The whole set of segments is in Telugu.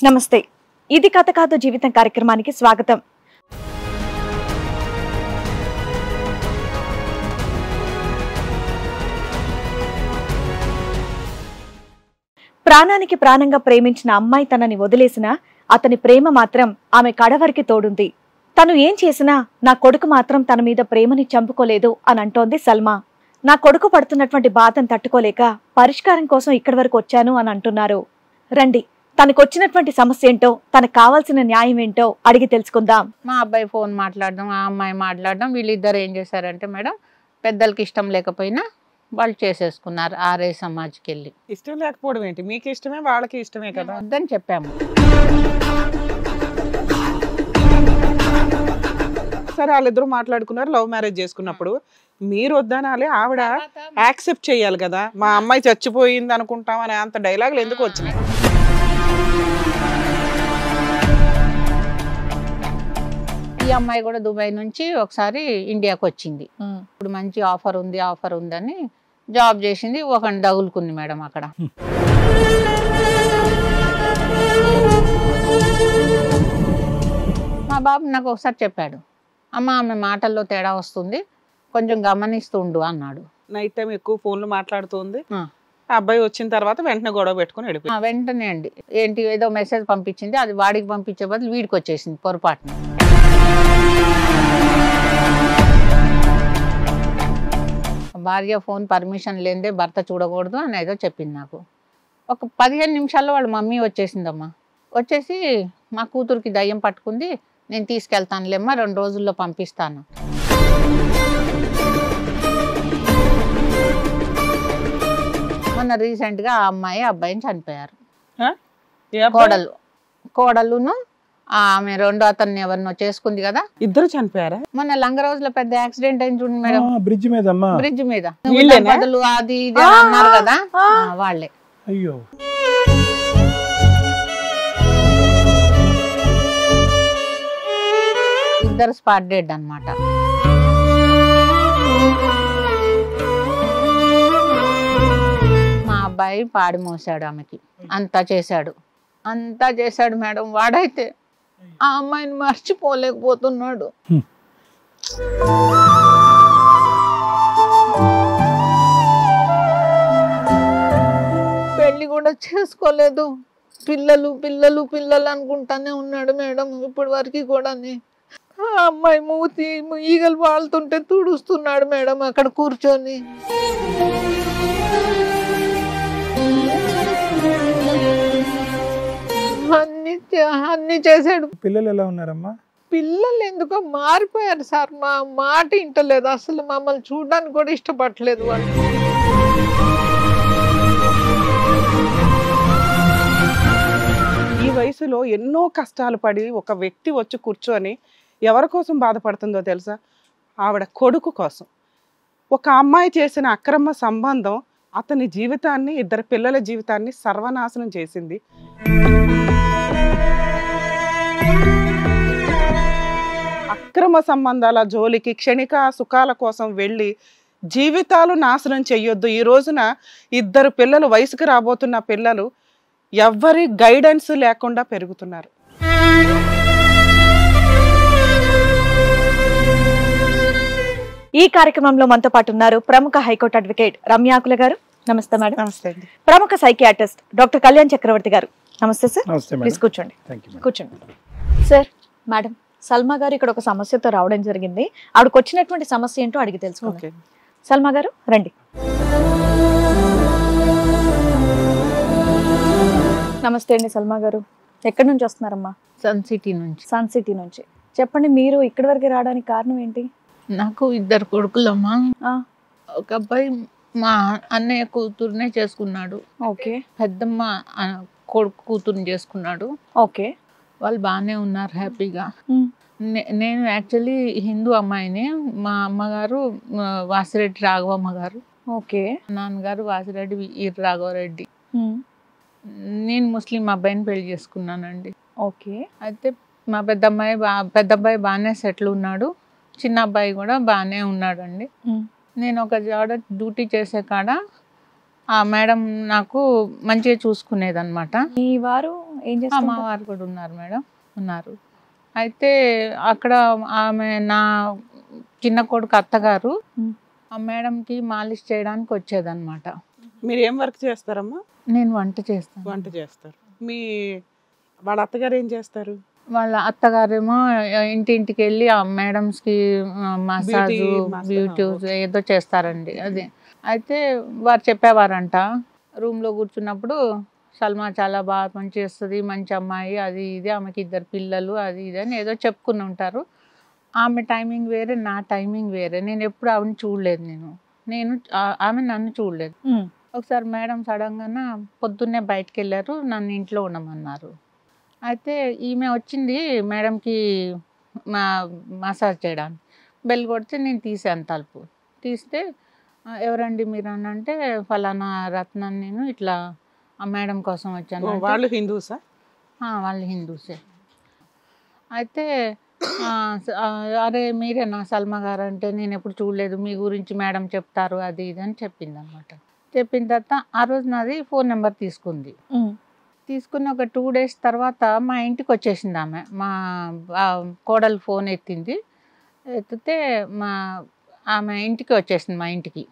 నమస్తే. ఇది కథ కాదు జీవితం కార్యక్రమానికి స్వాగతం. ప్రాణానికి ప్రాణంగా ప్రేమించిన అమ్మాయి తనని వదిలేసినా అతని ప్రేమ మాత్రం ఆమె కడవరికి తోడుంది. తను ఏం చేసినా నా కొడుకు మాత్రం తన మీద ప్రేమని చంపుకోలేదు అని అంటోంది సల్మా. నా కొడుకు పడుతున్నటువంటి బాధను తట్టుకోలేక పరిష్కారం కోసం ఇక్కడి వరకు వచ్చాను అని అంటున్నారు. రండి, తనకొచ్చినటువంటి సమస్య ఏంటో, తనకు కావాల్సిన న్యాయం ఏంటో అడిగి తెలుసుకుందాం. మా అబ్బాయి ఫోన్ మాట్లాడడం, ఆ అమ్మాయి మాట్లాడడం, వీళ్ళిద్దరు ఏం చేశారంటే మేడం, పెద్దలకి ఇష్టం లేకపోయినా వాళ్ళు చేసేసుకున్నారు ఆర్ఏ సమాజ్కి వెళ్ళి. ఇష్టం లేకపోవడం ఏంటి, మీకు ఇష్టమే వాళ్ళకి ఇష్టమే కదా వద్దని చెప్పాము. సరే, వాళ్ళిద్దరూ మాట్లాడుకున్నారు, లవ్ మ్యారేజ్ చేసుకున్నప్పుడు మీరు వద్దనాలి, ఆవిడ యాక్సెప్ట్ చేయాలి కదా. మా అమ్మాయి చచ్చిపోయింది అనుకుంటాం అనే అంత డైలాగులు ఎందుకు వచ్చినాయి? ఈ అమ్మాయి కూడా దుబాయ్ నుంచి ఒకసారి ఇండియాకి వచ్చింది. ఇప్పుడు మంచి ఆఫర్ ఉందని జాబ్ చేసింది. ఒక డగులుకుంది మేడం అక్కడ. మా బాబు నాకు ఒకసారి చెప్పాడు, అమ్మ ఆమె మాటల్లో తేడా వస్తుంది, కొంచెం గమనిస్తుండు అన్నాడు. నైట్ టైం ఎక్కువ ఫోన్లు మాట్లాడుతుంది. అబ్బాయి వచ్చిన తర్వాత వెంటనే గొడవ పెట్టుకుని వెళ్ళిపోయి. వెంటనే అండి, ఏంటి ఏదో మెసేజ్ పంపించింది, అది వాడికి పంపించే బదులు వీడికి వచ్చేసింది పొరపాటున. భార్య ఫోన్ పర్మిషన్ లేదే భర్త చూడకూడదు అని ఏదో చెప్పింది నాకు. ఒక 15 నిమిషాల్లో వాళ్ళ మమ్మీ వచ్చేసిందమ్మా. వచ్చేసి మా కూతురికి దయ్యం పట్టుకుంది, నేను తీసుకెళ్తానులేమ్మా, 2 రోజుల్లో పంపిస్తాను. మొన్న రీసెంట్గా ఆ అమ్మాయి అబ్బాయిని చనిపోయారు. కోడలును ఆమె రెండో అతన్ని ఎవరినో చేసుకుంది కదా, ఇద్దరు చనిపోయారా? మొన్న లంగ రోజుల పెద్ద యాక్సిడెంట్ అయింది చూడండి మేడం, బ్రిడ్జ్ మీద బదులు అది ఇది అన్నారు కదా, వాళ్ళే. అయ్యో, ఇద్దరు స్పాట్ డెడ్ అన్నమాట. మా అబ్బాయి పాడి మోసాడు ఆమెకి, అంతా చేశాడు మేడం. వాడైతే ఆ అమ్మాయిని మర్చిపోలేకపోతున్నాడు. పెళ్లి కూడా చేసుకోలేదు. పిల్లలు అనుకుంటానే ఉన్నాడు మేడం ఇప్పటి వరకు కూడా. ఆ అమ్మాయి మూతి ఈగలు వాళ్తుంటే తుడుస్తున్నాడు మేడం అక్కడ కూర్చొని. అన్ని చేశాడు. పిల్లలు ఎలా ఉన్నారమ్మా? పిల్లలు ఎందుకో మారిపోయారు సార్, మా మాట వింటలేదు అసలు, మమ్మల్ని చూడడానికి కూడా ఇష్టపడలేదు వాళ్ళు. ఈ వయసులో ఎన్నో కష్టాలు పడి ఒక వ్యక్తి వచ్చి కూర్చొని ఎవరి కోసం బాధపడుతుందో తెలుసా? ఆవిడ కొడుకు కోసం. ఒక అమ్మాయి చేసిన అక్రమ సంబంధం అతని జీవితాన్ని, 2 పిల్లల జీవితాన్ని సర్వనాశనం చేసింది. అక్రమ సంబంధాల జోలికి, క్షణిక సుఖాల కోసం వెళ్ళి జీవితాలు నాశనం చెయ్యొద్దు. ఈ రోజున 2 పిల్లలు, వయసుకు రాబోతున్న పిల్లలు ఎవ్వరి గైడెన్స్ లేకుండా పెరుగుతున్నారు. ఈ కార్యక్రమంలో మనతో పాటు ఉన్నారు ప్రముఖ హైకోర్టు అడ్వకేట్ రమ్యాకుల గారు. నమస్తే మేడం. నమస్తే అండి. ప్రముఖ సైకియాట్రిస్ట్ డాక్టర్ కళ్యాణ్ చక్రవర్తి గారు. నమస్తే సార్. ప్లీజ్ కూర్చోండి. సార్, మేడం, సల్మా గారు ఇక్కడ ఒక సమస్యతో రావడం జరిగింది. ఆవిడకి వచ్చినటువంటి సమస్య ఏంటో అడిగి తెలుసుకుందాం. సల్మా గారు రండి. నమస్తే అండి సల్మా గారు. ఎక్కడి నుంచి వస్తున్నారమ్మా? సన్ సిటీ నుంచి. చెప్పండి, మీరు ఇక్కడి వరకు రావడానికి కారణం ఏంటి? నాకు 2 కొడుకులమ్మా. ఒక అబ్బాయి మా అన్నయ్య కూతురునే చేసుకున్నాడు. ఓకే. పెద్దమ్మ కొడుకు కూతురుని చేసుకున్నాడు. ఓకే. వాళ్ళు బాగానే ఉన్నారు, హ్యాపీగా. నేను యాక్చువల్లీ హిందూ అమ్మాయిని. మా అమ్మగారు వాసిరెడ్డి రాఘవమ్మ గారు. ఓకే. నాన్నగారు వాసిరెడ్డి వీర రాఘవరెడ్డి. నేను ముస్లిం అబ్బాయిని పెళ్లి చేసుకున్నానండి. ఓకే. అయితే మా పెద్ద అబ్బాయి బాగానే సెటిల్ ఉన్నాడు, చిన్న అబ్బాయి కూడా బాగానే ఉన్నాడండి. నేను ఒక జాడ డ్యూటీ చేసే కాడ ఆ మేడం నాకు మంచిగా చూసుకునేది అనమాట. మీ వారు ఏం మా చేస్తారు? వారు కూడా ఉన్నారు మేడం, ఉన్నారు. అయితే అక్కడ ఆమె నా చిన్న కొడుకు అత్తగారు ఉమ్. ఆ మేడంకి మాలిష్ చేయడానికి వచ్చేదన్నమాట. మీరు ఏం వర్క్ చేస్తారమ్మా? నేను వంట చేస్తాను. వంట చేస్తారు. మీ వాళ్ళ అత్తగారు ఏం చేస్తారు? వాళ్ళ అత్తగారేమో ఇంటింటికి వెళ్ళి ఆ మేడమ్స్కి మసాజు massage, బ్యూటీ okay. ఏదో చేస్తారండి అది. అయితే వారు చెప్పేవారంట రూమ్లో కూర్చున్నప్పుడు, సల్మా చాలా బాగా పని చేస్తుంది, మంచి అమ్మాయి, అది ఇది, ఆమెకి 2 పిల్లలు, అది ఇది అని ఏదో చెప్పుకుని ఉంటారు. ఆమె టైమింగ్ వేరే, నా టైమింగ్ వేరే. నేను ఎప్పుడు ఆమెను చూడలేదు, నేను ఆమె నన్ను చూడలేదు. ఉమ్. ఒకసారి మేడం సడన్గా పొద్దున్నే బయటకు వెళ్ళారు, నన్ను ఇంట్లో ఉండమన్నారు. అయితే ఈమె వచ్చింది మేడంకి మసాజ్ చేయడానికి. బెల్ కొడితే నేను తీసాను తలుపు. తీస్తే ఎవరండి మీరు అని అంటే, ఫలానా రత్నాన్ని, నేను ఇట్లా ఆ మేడం కోసం వచ్చాను అంటే, వాళ్ళు హిందూసా? వాళ్ళు హిందూసే. అయితే అరే మీరేనా సల్మా గారు అంటే, నేను ఎప్పుడు చూడలేదు, మీ గురించి మేడం చెప్తారు, అది ఇది అని చెప్పింది అనమాట. చెప్పిన తర్వాత ఆ రోజు నాది ఫోన్ నెంబర్ తీసుకుంది. తీసుకుని ఒక 2 days తర్వాత మా ఇంటికి వచ్చేసింది ఆమె. మా కోడలు ఫోన్ ఎత్తింది. ఎత్తితే ఆమె ఇంటికి వచ్చేసింది, మా ఇంటికి.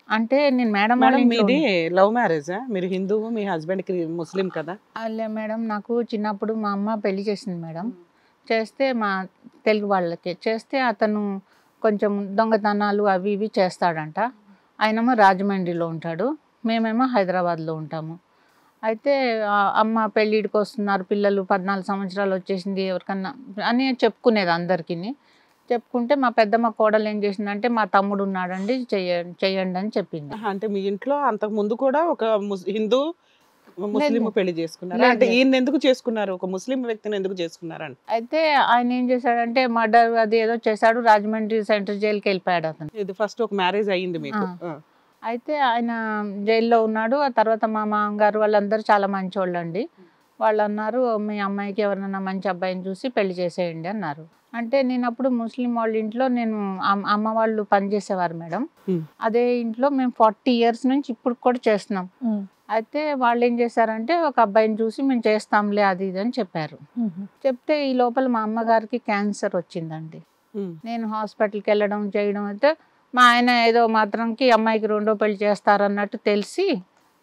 అంటే నేను మేడం వాళ్ళ మేడం ఇంట్లో మీది లవ్ మ్యారేజా? మీరు హిందువు, మీ హస్బెండ్ ముస్లిం కదా? అల్లే మేడం, నాకు చిన్నప్పుడు మా అమ్మ పెళ్లి చేసింది మేడం. చేస్తే మా తెలుగు వాళ్ళకి చేస్తే అతను కొంచెం దొంగతనాలు అవి ఇవి చేస్తాడంట. ఆయనేమో రాజమండ్రిలో ఉంటాడు, మేమేమో హైదరాబాద్లో ఉంటాము. అయితే అమ్మ పెళ్ళిడికి వస్తున్నారు పిల్లలు, 14 సంవత్సరాలు వచ్చేసింది ఎవరికన్నా అని చెప్పుకునేది అందరికీ. చెప్పుకుంటే మా పెద్దమ్మ కోడలు ఏం చేసిందంటే, మా తమ్ముడు ఉన్నాడండి చెయ్యండి అని చెప్పింది. అంటే మీ ఇంట్లో అంతకు ముందు కూడా ఒక హిందూ ముస్లిం పెళ్లి చేసుకున్నారు లేదు, అంటే లేదు. ఈయన ఎందుకు చేసుకున్నారు? ఒక ముస్లిం వ్యక్తిని ఎందుకు చేసుకున్నారంట? అయితే ఆయన ఏం చేశాడంటే, మర్డర్ అది ఏదో చేశాడు, రాజమండ్రి సెంట్రల్ జైలుకి వెళ్ళిపోయాడు అతను. ఇది ఫస్ట్ ఒక మ్యారేజ్ అయ్యింది మీకు? అయితే ఆయన జైల్లో ఉన్నాడు. ఆ తర్వాత మా మామగారు వాళ్ళందరూ చాలా మంచోళ్ళు అండి. వాళ్ళు అన్నారు, మీ అమ్మాయికి ఎవరైనా మంచి అబ్బాయిని చూసి పెళ్లి చేసేయండి అన్నారు. అంటే నేను అప్పుడు ముస్లిం వాళ్ళ ఇంట్లో, నేను అమ్మ వాళ్ళు పనిచేసేవారు మేడం. అదే ఇంట్లో మేము 40 years నుంచి ఇప్పుడు కూడా చేస్తున్నాం. అయితే వాళ్ళు ఏం చేశారంటే, ఒక అబ్బాయిని చూసి మేము చేస్తాంలే అది ఇది అని చెప్పారు. చెప్తే ఈ లోపల మా అమ్మగారికి క్యాన్సర్ వచ్చిందండి. నేను హాస్పిటల్కి వెళ్ళడం చేయడం అయితే, మా ఆయన ఏదో మాత్రంకి అమ్మాయికి 2వ పెళ్లి చేస్తారన్నట్టు తెలిసి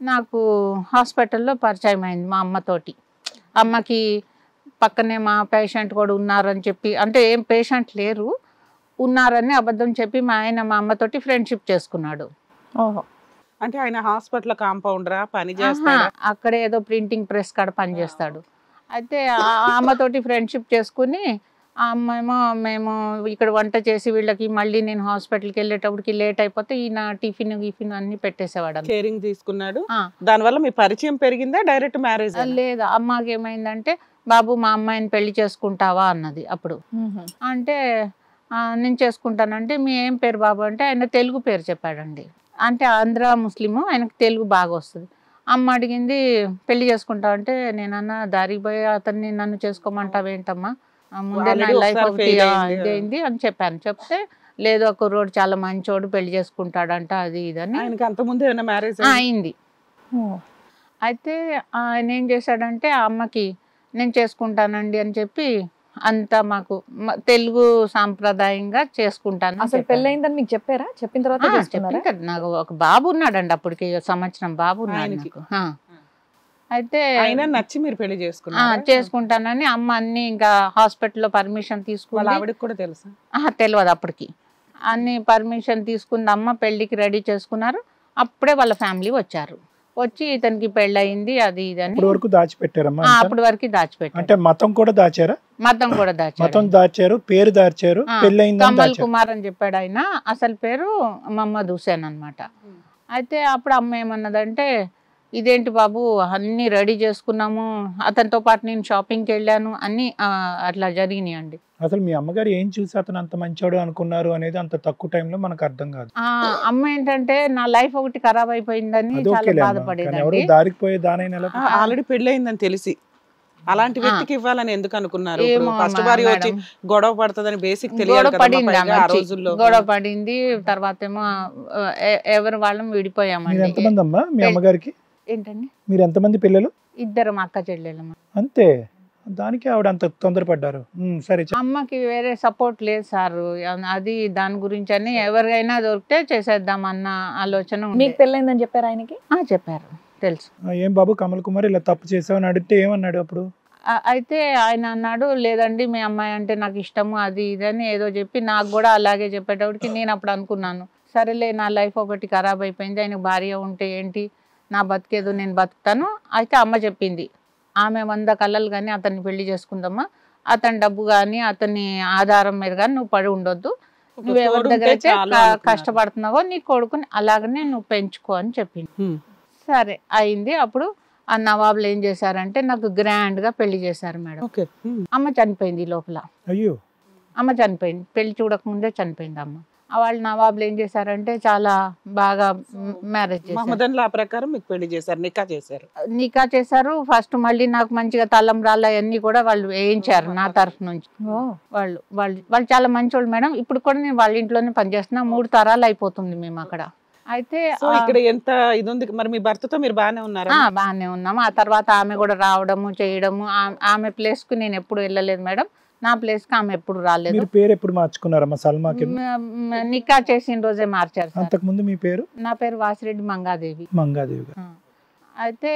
నాకు హాస్పిటల్లో పరిచయం అయింది మా అమ్మతోటి. అమ్మకి పక్కనే మా పేషెంట్ కూడా ఉన్నారని చెప్పి, అంటే ఏం పేషెంట్ లేరు, ఉన్నారని అబద్ధం చెప్పి మా ఆయన మా అమ్మతోటి ఫ్రెండ్షిప్ చేసుకున్నాడు. ఓహో. అంటే ఆయన హాస్పిటల్ కాంపౌండరా, పని చేస్తాడా? అక్కడే ఏదో ప్రింటింగ్ ప్రెస్ కాడ పని చేస్తాడు. అయితే అమ్మతోటి ఫ్రెండ్షిప్ చేసుకుని, ఆ అమ్మాయేమో మేము ఇక్కడ వంట చేసి వీళ్ళకి, మళ్ళీ నేను హాస్పిటల్కి వెళ్ళేటప్పటికి లేట్ అయిపోతే ఈయన టిఫిన్ గిఫిన్ అన్ని పెట్టేసేవాడు. కేరింగ్ తీసుకున్నాడు. దానివల్ల మీ పరిచయం పెరిగిందా? Direct marriage? లేదు, అమ్మకి ఏమైందంటే, బాబు మా అమ్మాయిని పెళ్లి చేసుకుంటావా అన్నది. అప్పుడు అంటే నేను చేసుకుంటానంటే, మీ ఏం పేరు బాబు అంటే, ఆయన తెలుగు పేరు చెప్పాడండి. అంటే ఆంధ్ర ముస్లిము, ఆయనకు తెలుగు బాగా వస్తుంది. అమ్మ అడిగింది, పెళ్లి చేసుకుంటావు అంటే, నేనన్నా దారికి పోయి అతన్ని నన్ను చేసుకోమంటావేంటమ్మా, ముందే నా లైఫ్ ఒకటి ఇదైంది అని చెప్పాను. చెప్తే లేదు, ఒక కుర్రోడు చాలా మంచోడు పెళ్లి చేసుకుంటాడంట, అది ఇదని. ఆయనకి అంతకుముందు ఏమైనా మ్యారేజ్ అయింది. అయితే ఆయన ఏం చేశాడంటే, ఆ అమ్మకి నేను చేసుకుంటానండి అని చెప్పి, అంతా మాకు తెలుగు సాంప్రదాయంగా చేసుకుంటాను. అసలు పెళ్ళయిందని మీకు చెప్పారా? చెప్పిన తర్వాత నాకు ఒక బాబు ఉన్నాడండి, అప్పటికి సంవత్సరం బాబు ఉన్నాడు నాకు. అయితే ఆయన నచ్చి మీరు పెళ్లి చేసుకున్నారు? చేసుకుంటానని అమ్మ అన్ని ఇంకా హాస్పిటల్లో పర్మిషన్ తీసుకుని, ఆవిడకి కూడా తెలుసా? తెలియదు అప్పటికి. అన్ని పర్మిషన్ తీసుకుంది అమ్మ, పెళ్లికి రెడీ చేసుకున్నారు. అప్పుడే వాళ్ళ ఫ్యామిలీ వచ్చారు. వచ్చి ఇతనికి పెళ్ళయింది అది ఇది అని. అప్పటి వరకు దాచిపెట్టారమ్మా? అప్పటి వరకు దాచిపెట్టారు. అంటే మతం కూడా దాచారా? మతం కూడా దాచారు. మతం దాచారు, పేరు దాచారు, పెళ్ళయింది. కమల్ కుమార్ అని చెప్పాడు ఆయన, అసలు పేరు మహమ్మద్ హుసేన్ అన్నమాట. అయితే అప్పుడు అమ్మ ఏమన్నదంటే, ఇదేంటి బాబు అన్ని రెడీ చేసుకున్నాము, అతనితో పాటు నేను షాపింగ్కి వెళ్ళాను, అన్ని అట్లా జరిగినాయండి. అసలు మీ అమ్మగారు ఏం చూసి అతను అంత మంచోడు అనుకున్నారు అనేది అంత తక్కువ టైంలో మనకు అర్థం కాదు. అమ్మ ఏంటంటే, నా లైఫ్ ఒకటి ఖరాబ్ అయిపోయిందని చాలా బాధపడేది. దారికి పోయే దానైనా ఆల్రెడీ పెళ్ళయిందని తెలిసి అలాంటి వ్యక్తికి ఇవ్వాలని ఎందుకు అనుకున్నారు? ఏమో ఫస్ట్ మా భార్య వచ్చి మేడం. గొడవ పడుతుందని బేసిక్ తెలియాలి గొడవ కదమ్మా పడింది పైగా ఆ ఆమె వచ్చి. రోజుల్లో. గొడవ పడింది. తర్వాత ఏమో ఎవరు వాళ్ళం మీరు విడిపోయామండి. ఎంతమంది అమ్మా మీ అమ్మగారికి? ఏంటండి? మీరు ఎంతమంది పిల్లలు? ఇద్దరు మా అక్క చెల్లెళ్ళమ్మ. అంతే, దానికి ఆవిడ అంత తొందరపడ్డారు. సరే చెప్పు. అమ్మకి వేరే సపోర్ట్ లేదు సార్. అది దాని గురించి అని ఎవరికైనా దొరికితే చేసేద్దామన్న ఆలోచన ఉంది. మీకు పెళ్ళైందని చెప్పారు ఆయనకి? చెప్పారు, తెలుసు. ఏం బాబు కమల్ కుమార్ ఇలా తప్పు చేసావని అడిగితే ఏమన్నాడు అప్పుడు? అయితే ఆయన అన్నాడు, లేదండి మీ అమ్మాయి అంటే నాకు ఇష్టము అది ఇదని ఏదో చెప్పి నాకు కూడా అలాగే చెప్పేటప్పటికి నేను అప్పుడు అనుకున్నాను, సరేలే నా లైఫ్ ఒకటి ఖరాబ్ అయిపోయింది, ఆయనకు భార్య ఉంటే ఏంటి, నా బతికేదో నేను బతుకుతాను. అయితే అమ్మ చెప్పింది, ఆమె 100 కళ్ళలు కానీ అతన్ని పెళ్లి చేసుకుందమ్మా, అతని డబ్బు కానీ అతని ఆధారం మీద కానీ నువ్వు పడి ఉండొద్దు, నువ్వు ఎవరి దగ్గర అయితే కష్టపడుతున్నావో నీ కొడుకుని అలాగనే నువ్వు పెంచుకో అని చెప్పింది. సరే అయింది. అప్పుడు ఆ నవాబులు ఏం చేశారంటే నాకు గ్రాండ్ గా పెళ్లి చేశారు మేడం. అమ్మ చనిపోయింది ఈ లోపల. అయ్యో, అమ్మ చనిపోయింది, పెళ్లి చూడకముందే చనిపోయింది అమ్మ. వాళ్ళు నవాబులు ఏం చేశారంటే చాలా బాగా మ్యారేజ్ చేశారు. ప్రకారం మీకు పెళ్లి చేశారు, నికా చేశారు. ఫస్ట్ మళ్ళీ నాకు మంచిగా తలంబ్రాలు అవన్నీ కూడా వాళ్ళు వేయించారు నా తరఫు నుంచి. వాళ్ళు వాళ్ళు వాళ్ళు చాలా మంచోళ్ళు మేడం. ఇప్పుడు కూడా నేను వాళ్ళ ఇంట్లోనే పనిచేస్తున్నా. 3 తరాలు అయిపోతుంది మేము అక్కడ. అయితే ఇక్కడ ఎంత ఇది ఉంది మరి, మీ భర్తతో మీరు బాగానే ఉన్నారా? బాగానే ఉన్నాము. ఆ తర్వాత ఆమె కూడా రావడము చేయడము. ఆమె ప్లేస్ కు నేను ఎప్పుడు వెళ్ళలేదు మేడం, నా ప్లేస్ కి ఆమె ఎప్పుడు రాలేదు. మీరు పేరు ఎప్పుడు మార్చుకున్నారమ్మా సల్మాకి? నికా చేసిన రోజే మార్చారు. అంతకు ముందు మీ పేరు? నా పేరు వాసిరెడ్డి మంగాదేవి. మంగాదేవి. అయితే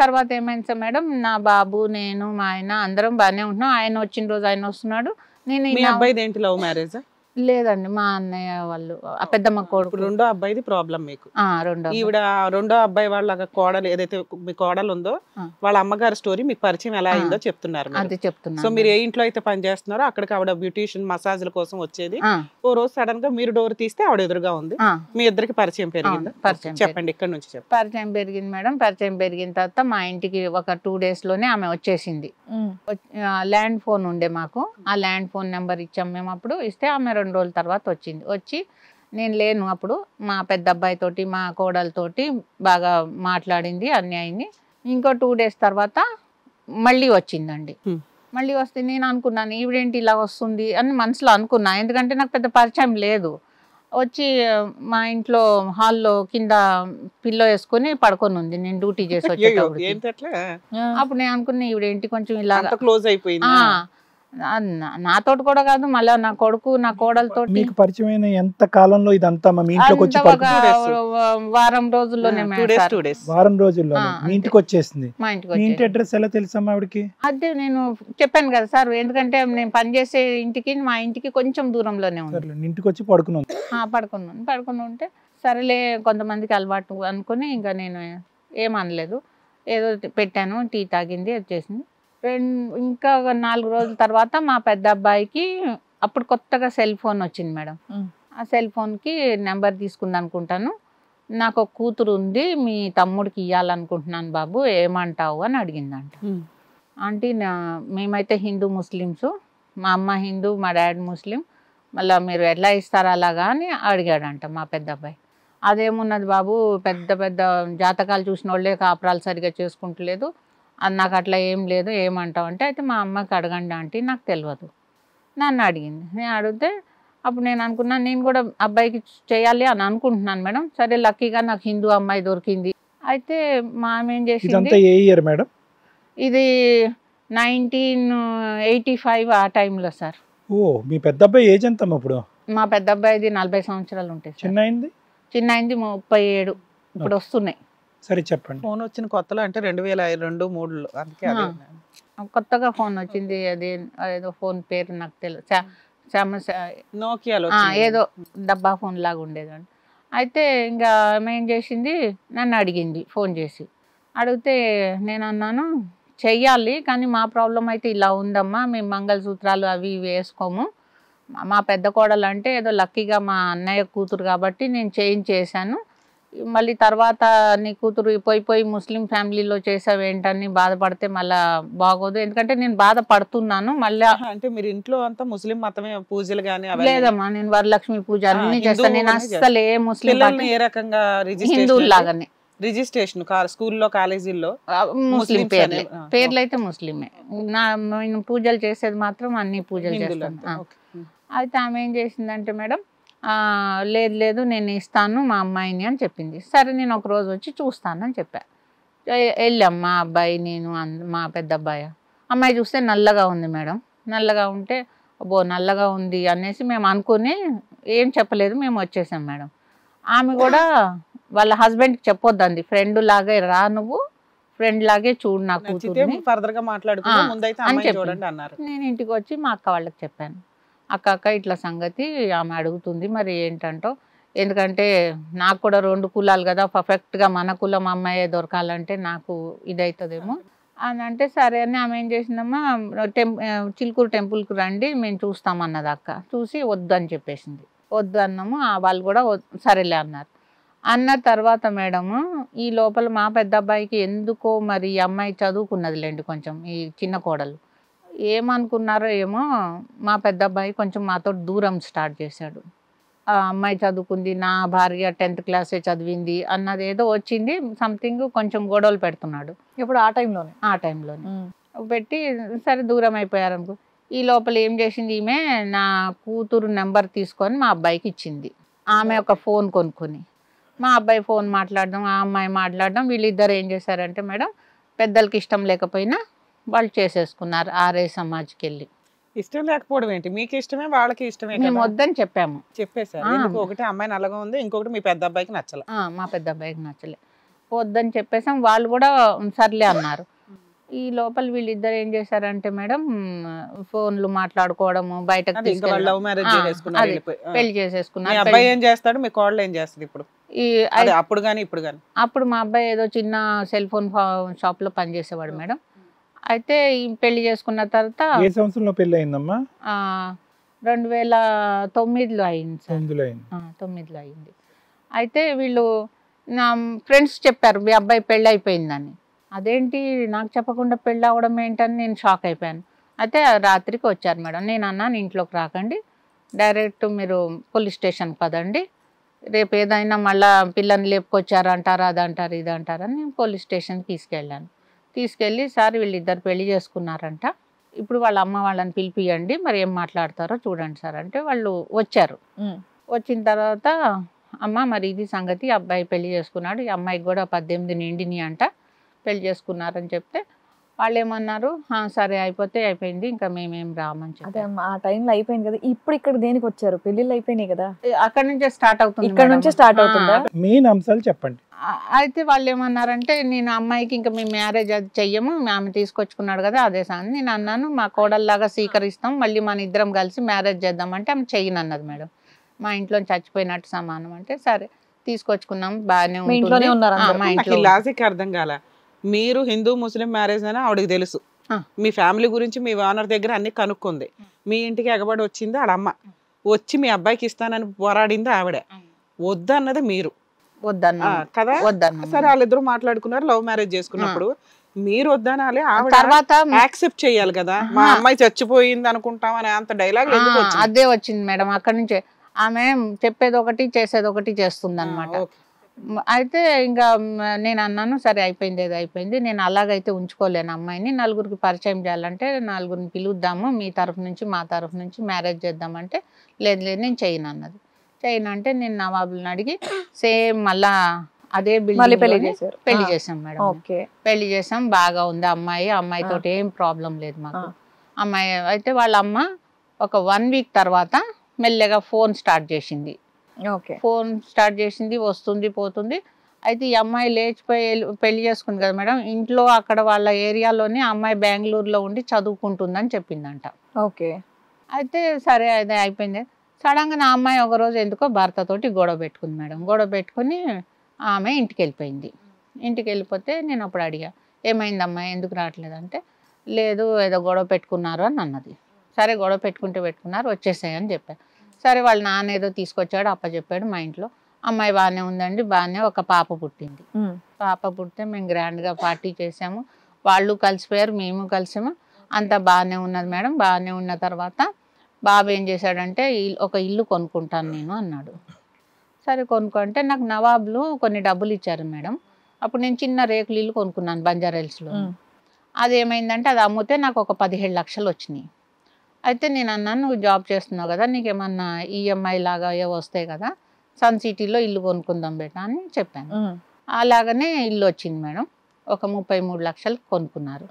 తర్వాత ఏమైంది సార్ మేడం, నా బాబు నేను మా ఆయన అందరం బాగానే ఉంటున్నాం. ఆయన వచ్చిన రోజు ఆయన వస్తున్నాడు. నేను మీ అబ్బాయిది ఏంటి లవ్ మ్యారేజ్? లేదండి, మా అన్నయ్య వాళ్ళు పెద్దమ్మ కొడుకు. రెండో అబ్బాయిది ప్రాబ్లం మీకు? ఈవిడ రెండో అబ్బాయి వాళ్ళ కోడలు ఏదైతే మీ కోడలు ఉందో వాళ్ళ అమ్మగారి స్టోరీ మీకు పరిచయం ఎలా అయిందో చెప్తున్నారు. అది చెప్తున్నా. సో మీరు ఏ ఇంట్లో అయితే పని చేస్తున్నారో అక్కడికి ఆవిడ బ్యూటిషియన్ మసాజ్ల కోసం వచ్చేది. ఓ రోజు సడన్ గా మీరు డోర్ తీస్తే ఆవిడ ఎదురుగా ఉంది. మీ ఇద్దరికి పరిచయం పెరిగింది. చెప్పండి, ఇక్కడ నుంచి చెప్పండి. పరిచయం పెరిగింది మేడం. పరిచయం పెరిగిన తర్వాత మా ఇంటికి ఒక 2 days లోనే ఆమె వచ్చేసింది. ల్యాండ్ ఫోన్ ఉండే మాకు, ఆ ల్యాండ్ ఫోన్ నెంబర్ ఇచ్చాం మేము. అప్పుడు ఇస్తే ఆమె 2 రోజుల తర్వాత వచ్చింది. వచ్చి నేను లేను అప్పుడు, మా పెద్ద అబ్బాయితోటి మా కోడలతోటి బాగా మాట్లాడింది, అన్నీ అయింది. ఇంకో 2 days తర్వాత మళ్ళీ వచ్చిందండి. మళ్ళీ వస్తే నేను అనుకున్నాను ఈవిడేంటి ఇలా వస్తుంది అని మనసులో అనుకున్నా, ఎందుకంటే నాకు పెద్ద పరిచయం లేదు. వచ్చి మా ఇంట్లో హాల్లో కింద పిల్లో వేసుకొని పడుకొని ఉంది, నేను డ్యూటీ చేసి వచ్చేటప్పుడు. అప్పుడు నేను అనుకున్నా ఈవిడేంటి కొంచెం ఇలా క్లోజ్ అయిపోయింది. నాతోటి కూడా కాదు, మళ్ళీ నా కొడుకు నా కోడలతో. మీకు పరిచయమైన ఎంత కాలంలో ఇదంతా మీ ఇంట్లోకి వచ్చి? వారం రోజుల్లోనే. వారం రోజుల్లో మీ ఇంటికి వచ్చేసింది. మా ఇంటికి. మీ ఇంటి అడ్రస్ ఎలా తెలుసమ్మా ఆవిడకి? అదే నేను చెప్పాను కదా సార్, ఎందుకంటే నేను పనిచేసే ఇంటికి మా ఇంటికి కొంచెం దూరంలోనే ఉంది. ఇంటికి వచ్చి పడుకున్నాను. పడుకుని ఉంటే సరేలే కొంతమందికి అలవాటు అనుకుని ఇంకా నేను ఏమనలేదు, ఏదో పెట్టాను, టీ తాగింది, వచ్చేసింది. ఇంకా 4 రోజుల తర్వాత మా పెద్ద అబ్బాయికి అప్పుడు కొత్తగా సెల్ ఫోన్ వచ్చింది మేడం. ఆ సెల్ ఫోన్కి నెంబర్ తీసుకుంది అనుకుంటాను. నాకు ఒక కూతురు ఉంది, మీ తమ్ముడికి ఇవ్వాలనుకుంటున్నాను బాబు, ఏమంటావు అని అడిగిందంట. ఆంటీ మేమైతే హిందూ ముస్లిమ్స్, మా అమ్మ హిందూ మా డాడీ ముస్లిం, మళ్ళీ మీరు ఎట్లా ఇస్తారా అలాగా అని అడిగాడంట మా పెద్ద అబ్బాయి. అదేమున్నది బాబు, పెద్ద పెద్ద జాతకాలు చూసిన వాళ్ళే కాపురాలు సరిగా చేసుకుంటలేదు, అది నాకు అట్లా ఏం లేదు, ఏమంటావు అంటే, అయితే మా అమ్మకి అడగండి ఆంటీ, నాకు తెలియదు. నన్ను అడిగింది. నేను అడిగితే అప్పుడు నేను అనుకున్నాను నేను కూడా అబ్బాయికి చేయాలి అని అనుకుంటున్నాను మేడం. సరే లక్కీగా నాకు హిందూ అమ్మాయి దొరికింది. అయితే మా ఆమె ఏం చేసింది, ఏ ఇయర్ మేడం ఇది 1985 ఆ టైంలో సార్. ఓ, మీ పెద్ద అబ్బాయి ఏజ్ ఎంత అప్పుడు? మా పెద్ద అబ్బాయిది 40 సంవత్సరాలు ఉంటాయి. చిన్నయింది 37 ఇప్పుడు వస్తున్నాయి. సరే చెప్పండి. ఫోన్ వచ్చిన కొత్తలో అంటే 2002-03లో, అందుకే కొత్తగా ఫోన్ వచ్చింది. అది ఏదో ఫోన్ పేరు నాకు తెలియదు, నోకియాలో ఏదో డబ్బా ఫోన్ లాగా ఉండేదండి. అయితే ఇంకా ఏం చేసింది, నన్ను అడిగింది ఫోన్ చేసి. అడిగితే నేను అన్నాను చెయ్యాలి, కానీ మా ప్రాబ్లం అయితే ఇలా ఉందమ్మా, మేము మంగళసూత్రాలు అవి ఇవి వేసుకోము. మా పెద్ద కోడలు అంటే ఏదో లక్కీగా మా అన్నయ్య కూతురు కాబట్టి నేను చేయించేసాను, మళ్ళీ తర్వాత నీ కూతురు పోయి ముస్లిం ఫ్యామిలీలో చేసావేంటని బాధపడితే మళ్ళీ బాగోదు, ఎందుకంటే నేను బాధపడుతున్నాను మళ్ళీ. అంటే మీరు ఇంట్లో అంతా ముస్లిం మతమే, పూజలు కానీ? లేదమ్మా, నేను వరలక్ష్మి పూజ అన్ని చేస్తాను. నేను అస్సలు ఏ ముస్లిం ఏ రకంగా హిందువులాగానే రిజిస్ట్రేషన్ స్కూల్లో కాలేజీల్లో ముస్లిం ముస్లిమ్స్ పేర్లే, అనే- ఆ, పేర్లు అయితే ముస్లిమే. నేను పూజలు చేసేది మాత్రం అన్ని పూజలు హిందువులు చేస్తాను. అంతే. ఓకే. అయితే ఆమె ఏం చేసిందంటే మేడం, లేదు లేదు నేను ఇస్తాను మా అమ్మాయిని అని చెప్పింది. సరే నేను ఒక రోజు వచ్చి చూస్తానని చెప్పా. వెళ్ళాం మా అబ్బాయి నేను మా పెద్ద అబ్బాయి. అమ్మాయి చూస్తే నల్లగా ఉంది మేడం. నల్లగా ఉంటే అబ్బో నల్లగా ఉంది అనేసి మేము అనుకుని ఏం చెప్పలేదు, మేము వచ్చేసాం మేడం. ఆమె కూడా వాళ్ళ హస్బెండ్కి చెప్పొద్దండి, ఫ్రెండ్ లాగే రా నువ్వు, ఫ్రెండ్ లాగే చూడు నా నచ్చితే కూతుర్ని ఫర్దర్ గా మాట్లాడుకుంటే ఆ, ముందైతే అని అమ్మాయి చెప్పి. చూడండి అన్నారు. నేను ఇంటికి వచ్చి మా అక్క వాళ్ళకి చెప్పాను. అక్క ఇట్లా సంగతి ఆమె అడుగుతుంది, మరి ఏంటంటో, ఎందుకంటే నాకు కూడా 2 కులాలు కదా, పర్ఫెక్ట్గా మన కులం అమ్మాయే దొరకాలంటే నాకు ఇదవుతుందేమో అని అంటే, సరే అని ఆమె ఏం చేసిందమ్మా, చిలుకూరు టెంపుల్కి రండి మేము చూస్తామన్నది అక్క. చూసి వద్దు అని చెప్పేసింది. వద్దు అన్నాము, వాళ్ళు కూడా సరేలే అన్నారు. అన్న తర్వాత మేడము ఈ లోపల మా పెద్ద అబ్బాయికి ఎందుకో మరి ఈ అమ్మాయి చదువుకున్నదిలేండి కొంచెం, ఈ చిన్న కోడలు ఏమనుకున్నారో ఏమో, మా పెద్ద అబ్బాయి కొంచెం మాతో దూరం స్టార్ట్ చేశాడు. ఆ అమ్మాయి చదువుకుంది, నా భార్య 10th క్లాసే చదివింది అన్నది ఏదో వచ్చింది, సంథింగ్ కొంచెం గొడవలు పెడుతున్నాడు ఇప్పుడు ఆ టైంలోనే. ఆ టైంలోనే పెట్టి. సరే దూరం అయిపోయారు అనుకో. ఈ లోపల ఏం చేసింది ఈమె, నా కూతురు నెంబర్ తీసుకొని మా అబ్బాయికి ఇచ్చింది. ఆమె ఒక ఫోన్ కొనుక్కొని మా అబ్బాయి ఫోన్ మాట్లాడడం, ఆ అమ్మాయి మాట్లాడడం. వీళ్ళిద్దరు ఏం చేశారంటే మేడం, పెద్దలకి ఇష్టం లేకపోయినా వాళ్ళు చేసేసుకున్నారు ఆర్ఐ సమాజ్కి వెళ్ళి. ఇష్టం లేకపోవడం ఏంటి, మీకు ఇష్టమే వాళ్ళకి ఇష్టమే మేము కదా వద్దని చెప్పాము. చెప్పేశారు. ఆ. ఎందుకు ఒకటి అమ్మాయి నల్లగా ఉంది, ఇంకొకటి మీ పెద్ద అబ్బాయికి నచ్చల. మా పెద్ద అబ్బాయికి నచ్చలే, వద్దని చెప్పేసాం. వాళ్ళు కూడా సర్లే అన్నారు. ఈ లోపల వీళ్ళిద్దరు ఏం చేశారంటే మేడం, ఫోన్లు మాట్లాడుకోవడము, బయటకు అది ఇంకా వాళ్ళు లవ్ మ్యారేజ్ చేసుకున్నారు, వెళ్ళిపోయి. ఆ. పెళ్లి మీ చేసేసుకున్నారు. అబ్బాయి ఏం చేస్తాడు, మీ కోడలు ఏం చేస్తుంది ఇప్పుడు? ఈ అదే అప్పుడు గానీ ఇప్పుడు గానీ. అప్పుడు మా అబ్బాయి ఏదో చిన్న సెల్ ఫోన్ షాప్లో పనిచేసేవాడు మేడం. అయితే ఈ పెళ్లి చేసుకున్న తర్వాత ఏ సంవత్సరంలో పెళ్లి అయిందమ్మా? 2009లో అయింది సార్. 9లో అయింది. 9లో అయింది. అయితే వీళ్ళు నా ఫ్రెండ్స్ చెప్పారు మీ అబ్బాయి పెళ్ళి అయిపోయిందని. అదేంటి నాకు చెప్పకుండా పెళ్ళి అవ్వడం ఏంటని నేను షాక్ అయిపోయాను. అయితే రాత్రికి వచ్చారు మేడం. నేను అన్నాను ఇంట్లోకి రాకండి, డైరెక్ట్ మీరు పోలీస్ స్టేషన్కి పదండి, రేపు ఏదైనా మళ్ళీ పిల్లని లేపుకొచ్చారు అంటారా, అది అంటారు ఇది అంటారని నేను పోలీస్ స్టేషన్కి తీసుకెళ్ళాను. తీసుకెళ్ళి సార్ వీళ్ళిద్దరు పెళ్లి చేసుకున్నారంట, ఇప్పుడు వాళ్ళ అమ్మ వాళ్ళని పిలిపియండి, మరి ఏం మాట్లాడతారో చూడండి సార్ అంటే వాళ్ళు వచ్చారు. వచ్చిన తర్వాత అమ్మ మరి ఇది సంగతి, అబ్బాయి పెళ్లి చేసుకున్నాడు, ఈ అమ్మాయికి కూడా 18 నిండిని అంట, పెళ్లి చేసుకున్నారని చెప్తే వాళ్ళు ఏమన్నారు, సరే అయిపోతే అయిపోయింది, ఇంకా మేమేం రామని అదే చెప్పి ఆ టైంలో అయిపోయింది కదా. ఇప్పుడు ఇక్కడ దేనికి వచ్చారు, పెళ్లిళ్ళు అయిపోయినాయి కదా, అక్కడ నుంచే స్టార్ట్ అవుతుంది ఇక్కడ మేడం. నుంచే స్టార్ట్ అవుతుందా? మెయిన్ అంశాలు చెప్పండి. అయితే వాళ్ళు ఏమన్నారంటే, నేను అమ్మాయికి ఇంకా మేము మ్యారేజ్ అది చెయ్యము, ఆమె తీసుకొచ్చుకున్నాడు కదా అదే సంగతి. నేను అన్నాను మా కోడల్లాగా స్వీకరిస్తాం, మళ్ళీ మన ఇద్దరం కలిసి మ్యారేజ్ చేద్దామంటే ఆమె చెయ్యను అన్నది మేడం. మా ఇంట్లో చచ్చిపోయినట్టు సమానం అంటే సరే తీసుకొచ్చుకున్నాం, బాగానే మీ ఇంట్లోనే ఉంటుంది. ఉన్నారు అందరూ? మా నాకు ఇంట్లో ఈ లాజిక్ అర్థం కాల. మీరు హిందూ ముస్లిం మ్యారేజ్ అని ఆవిడకి తెలుసు, ఆ. మీ ఫ్యామిలీ గురించి మీ ఓనర్ దగ్గర అన్ని కనుక్కుంది, మీ ఇంటికి ఎగబడి వచ్చింది ఆడమ్మ, వచ్చి మీ అబ్బాయికి ఇస్తానని పోరాడింది ఆవిడ, వద్దన్నది మీరు. వద్దన్నా కదా వద్దన్నా సరే వాళ్ళిద్దరు మాట్లాడుకున్నారు, లవ్ మ్యారేజ్ చేసుకున్నప్పుడు మీరు వద్దనాలి, ఆవిడ తర్వాత యాక్సెప్ట్ చేయాలి కదా. మా అమ్మాయి చచ్చిపోయింది అనుకుంటాం అనే అంత డైలాగ్ ఎందుకు వచ్చింది? అదే వచ్చింది మేడం. అక్కడ నుంచే ఆమె చెప్పేది ఒకటి చేసేది ఒకటి చేస్తుంది అనమాట. ఓకే. అయితే ఇంకా నేను అన్నాను సరే అయిపోయింది, ఏదో అయిపోయింది, నేను అలాగైతే ఉంచుకోలేను అమ్మాయిని, నలుగురికి పరిచయం చేయాలంటే నలుగురిని పిలుద్దాము, మీ తరఫు నుంచి మా తరఫు నుంచి మ్యారేజ్ చేద్దామంటే లేదు లేదు నేను చేయను అన్నది. చేయను అంటే నేను నవాబులను అడిగి సేమ్ మళ్ళా అదే మళ్ళీ పెళ్లి బిల్డింగ్ చేశారు. పెళ్లి చేసాం మేడం. ఓకే. పెళ్లి చేసాం, బాగా ఉంది అమ్మాయి, అమ్మాయితో ఏం ప్రాబ్లం లేదు మాకు. అమ్మాయి అయితే వాళ్ళ అమ్మ ఒక 1 వీక్ తర్వాత మెల్లగా ఫోన్ స్టార్ట్ చేసింది. ఓకే. ఫోన్ స్టార్ట్ చేసింది, వస్తుంది పోతుంది. అయితే ఈ అమ్మాయి లేచిపోయి పెళ్లి చేసుకుంది కదా మేడం, ఇంట్లో అక్కడ వాళ్ళ ఏరియాలోనే అమ్మాయి బెంగళూరులో ఉండి చదువుకుంటుందని చెప్పిందంట. ఓకే. అయితే సరే అదే అయిపోయింది. సడన్గా నా అమ్మాయి ఒకరోజు ఎందుకో భర్తతోటి గొడవ పెట్టుకుంది మేడం. గొడవ పెట్టుకుని ఆమె ఇంటికి వెళ్ళిపోయింది. ఇంటికి వెళ్ళిపోతే నేను అప్పుడు అడిగా ఏమైంది అమ్మాయి ఎందుకు రావట్లేదు అంటే, లేదు ఏదో గొడవ పెట్టుకున్నారు అని అన్నది. సరే గొడవ పెట్టుకున్నారు వచ్చేసాయని చెప్పాను. సరే వాళ్ళ నాన్న ఏదో తీసుకొచ్చాడు అప్పచెప్పాడు మా ఇంట్లో. అమ్మాయి బాగానే ఉందండి, బాగానే ఒక పాప పుట్టింది. పాప పుట్టితే మేము గ్రాండ్గా పార్టీ చేసాము, వాళ్ళు కలిసిపోయారు, మేము కలిసాము, అంతా బాగానే ఉన్నది మేడం. బాగానే ఉన్న తర్వాత బాబు ఏం చేశాడంటే ఒక ఇల్లు కొనుక్కుంటాను నేను అన్నాడు. సరే కొనుక్కుంటే నాకు నవాబులు కొన్ని డబ్బులు ఇచ్చారు మేడం. అప్పుడు నేను చిన్న రేకులు ఇల్లు కొనుక్కున్నాను బంజారాహిల్స్లో. అది ఏమైందంటే అది అమ్మితే నాకు ఒక 17 లక్షలు వచ్చినాయి. అయితే నేను అన్నాను, నువ్వు జాబ్ చేస్తున్నావు కదా, నీకేమన్నా ఈఎంఐ లాగా ఏవో వస్తాయి కదా, సన్ సిటీలో ఇల్లు కొనుక్కుందాం బేటా అని చెప్పాను. అలాగనే ఇల్లు వచ్చింది మేడం. ఒక 33 లక్షలు కొనుక్కున్నారు.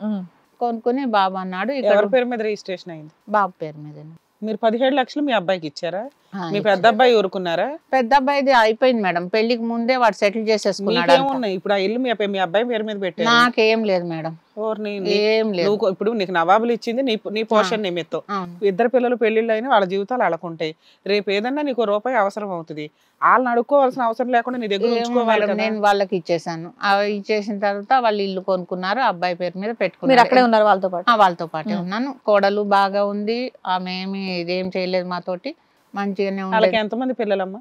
కొనుక్కుని బాబు అన్నాడు, ఇక్కడ ఎవరి పేరు మీద రిజిస్ట్రేషన్ అయింది? బాబు పేరు మీద. మీరు 17 లక్షలు మీ అబ్బాయికి ఇచ్చారా? మీ పెద్ద అబ్బాయి ఊరుకున్నారా? పెద్ద అబ్బాయిది అయిపోయింది మేడం, పెళ్లికి ముందే వాడు సెటిల్ చేసేసుకున్నాడు. మీకేమున్నాయి ఇప్పుడు? ఆ ఇల్లు మీ అబ్బాయి పేరు మీద పెట్టారు? నాకేం లేదు మేడం, ఏం లేదు. ఇప్పుడు నీకు నవాబులు ఇచ్చింది నీ పోషన్ నిమిత్తం. ఇద్దరు పిల్లలు పెళ్లిళ్ళు అయినా వాళ్ళ జీవితాలు అడకుంటాయి. రేపు ఏదన్నా నీకు రూపాయి అవసరం అవుతుంది, వాళ్ళని అడుక్కోవాల్సిన అవసరం లేకుండా నీ దగ్గర ఉంచుకోవాలి కదా. నేను వాళ్ళకి ఇచ్చేసాను. ఇచ్చేసిన తర్వాత వాళ్ళు ఇల్లు కొనుక్కున్నారు, అబ్బాయి పేరు మీద మీరు పెట్టుకున్నారు. అక్కడే ఉన్నారు వాళ్ళతో పాటు? వాళ్ళతో పాటే ఉన్నాను. కోడలు బాగా ఉంది, ఆమె ఏమి ఇదేం చేయలేదు మాతోటి, మంచిగానే ఉంది. వాళ్ళకి ఎంతమంది పిల్లలమ్మా?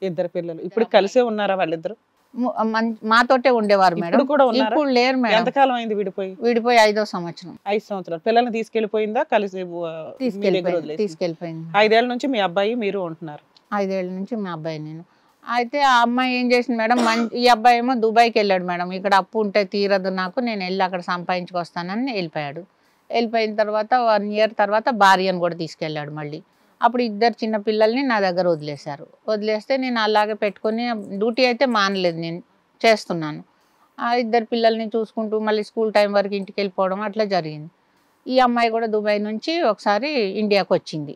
ఇద్దరు పిల్లలు. ఇప్పుడు కలిసే ఉన్నారా వాళ్ళిద్దరు? మాతోటే ఉండేవారు మేడం. ఇప్పుడు లేరు మేడం. ఎంతకాలం అయింది విడిపోయి? 5వ సంవత్సరం. 5 సంవత్సరాలు. పిల్లల్ని తీసుకెళ్లిపోయిందా? కలిసి తీసుకెళ్ళిపోయింది. 5 ఏళ్ల నుంచి మీ అబ్బాయి మీరు ఉంటున్నారు? 5 ఏళ్ల నుంచి మా అబ్బాయి నేను. అయితే ఆ అమ్మాయి ఏం చేసింది మేడం, ఈ అబ్బాయి ఏమో దుబాయ్కి వెళ్ళాడు మేడం. ఇక్కడ అప్పు ఉంటే తీరదు నాకు, నేను వెళ్ళి అక్కడ సంపాదించుకొస్తానని వెళ్ళిపోయాడు. వెళ్ళిపోయిన తర్వాత 1 ఇయర్ తర్వాత భార్యను కూడా తీసుకెళ్ళాడు మళ్ళీ. అప్పుడు 2 చిన్న పిల్లల్ని నా దగ్గర వదిలేస్తే నేను అలాగే పెట్టుకొని డ్యూటీ అయితే మానలేదు, నేను చేస్తున్నాను. ఆ 2 పిల్లల్ని చూసుకుంటూ మళ్ళీ స్కూల్ టైం వరకు ఇంటికి వెళ్ళిపోవడం అట్లా జరిగింది. ఈ అమ్మాయి కూడా దుబాయ్ నుంచి ఒకసారి ఇండియాకి వచ్చింది.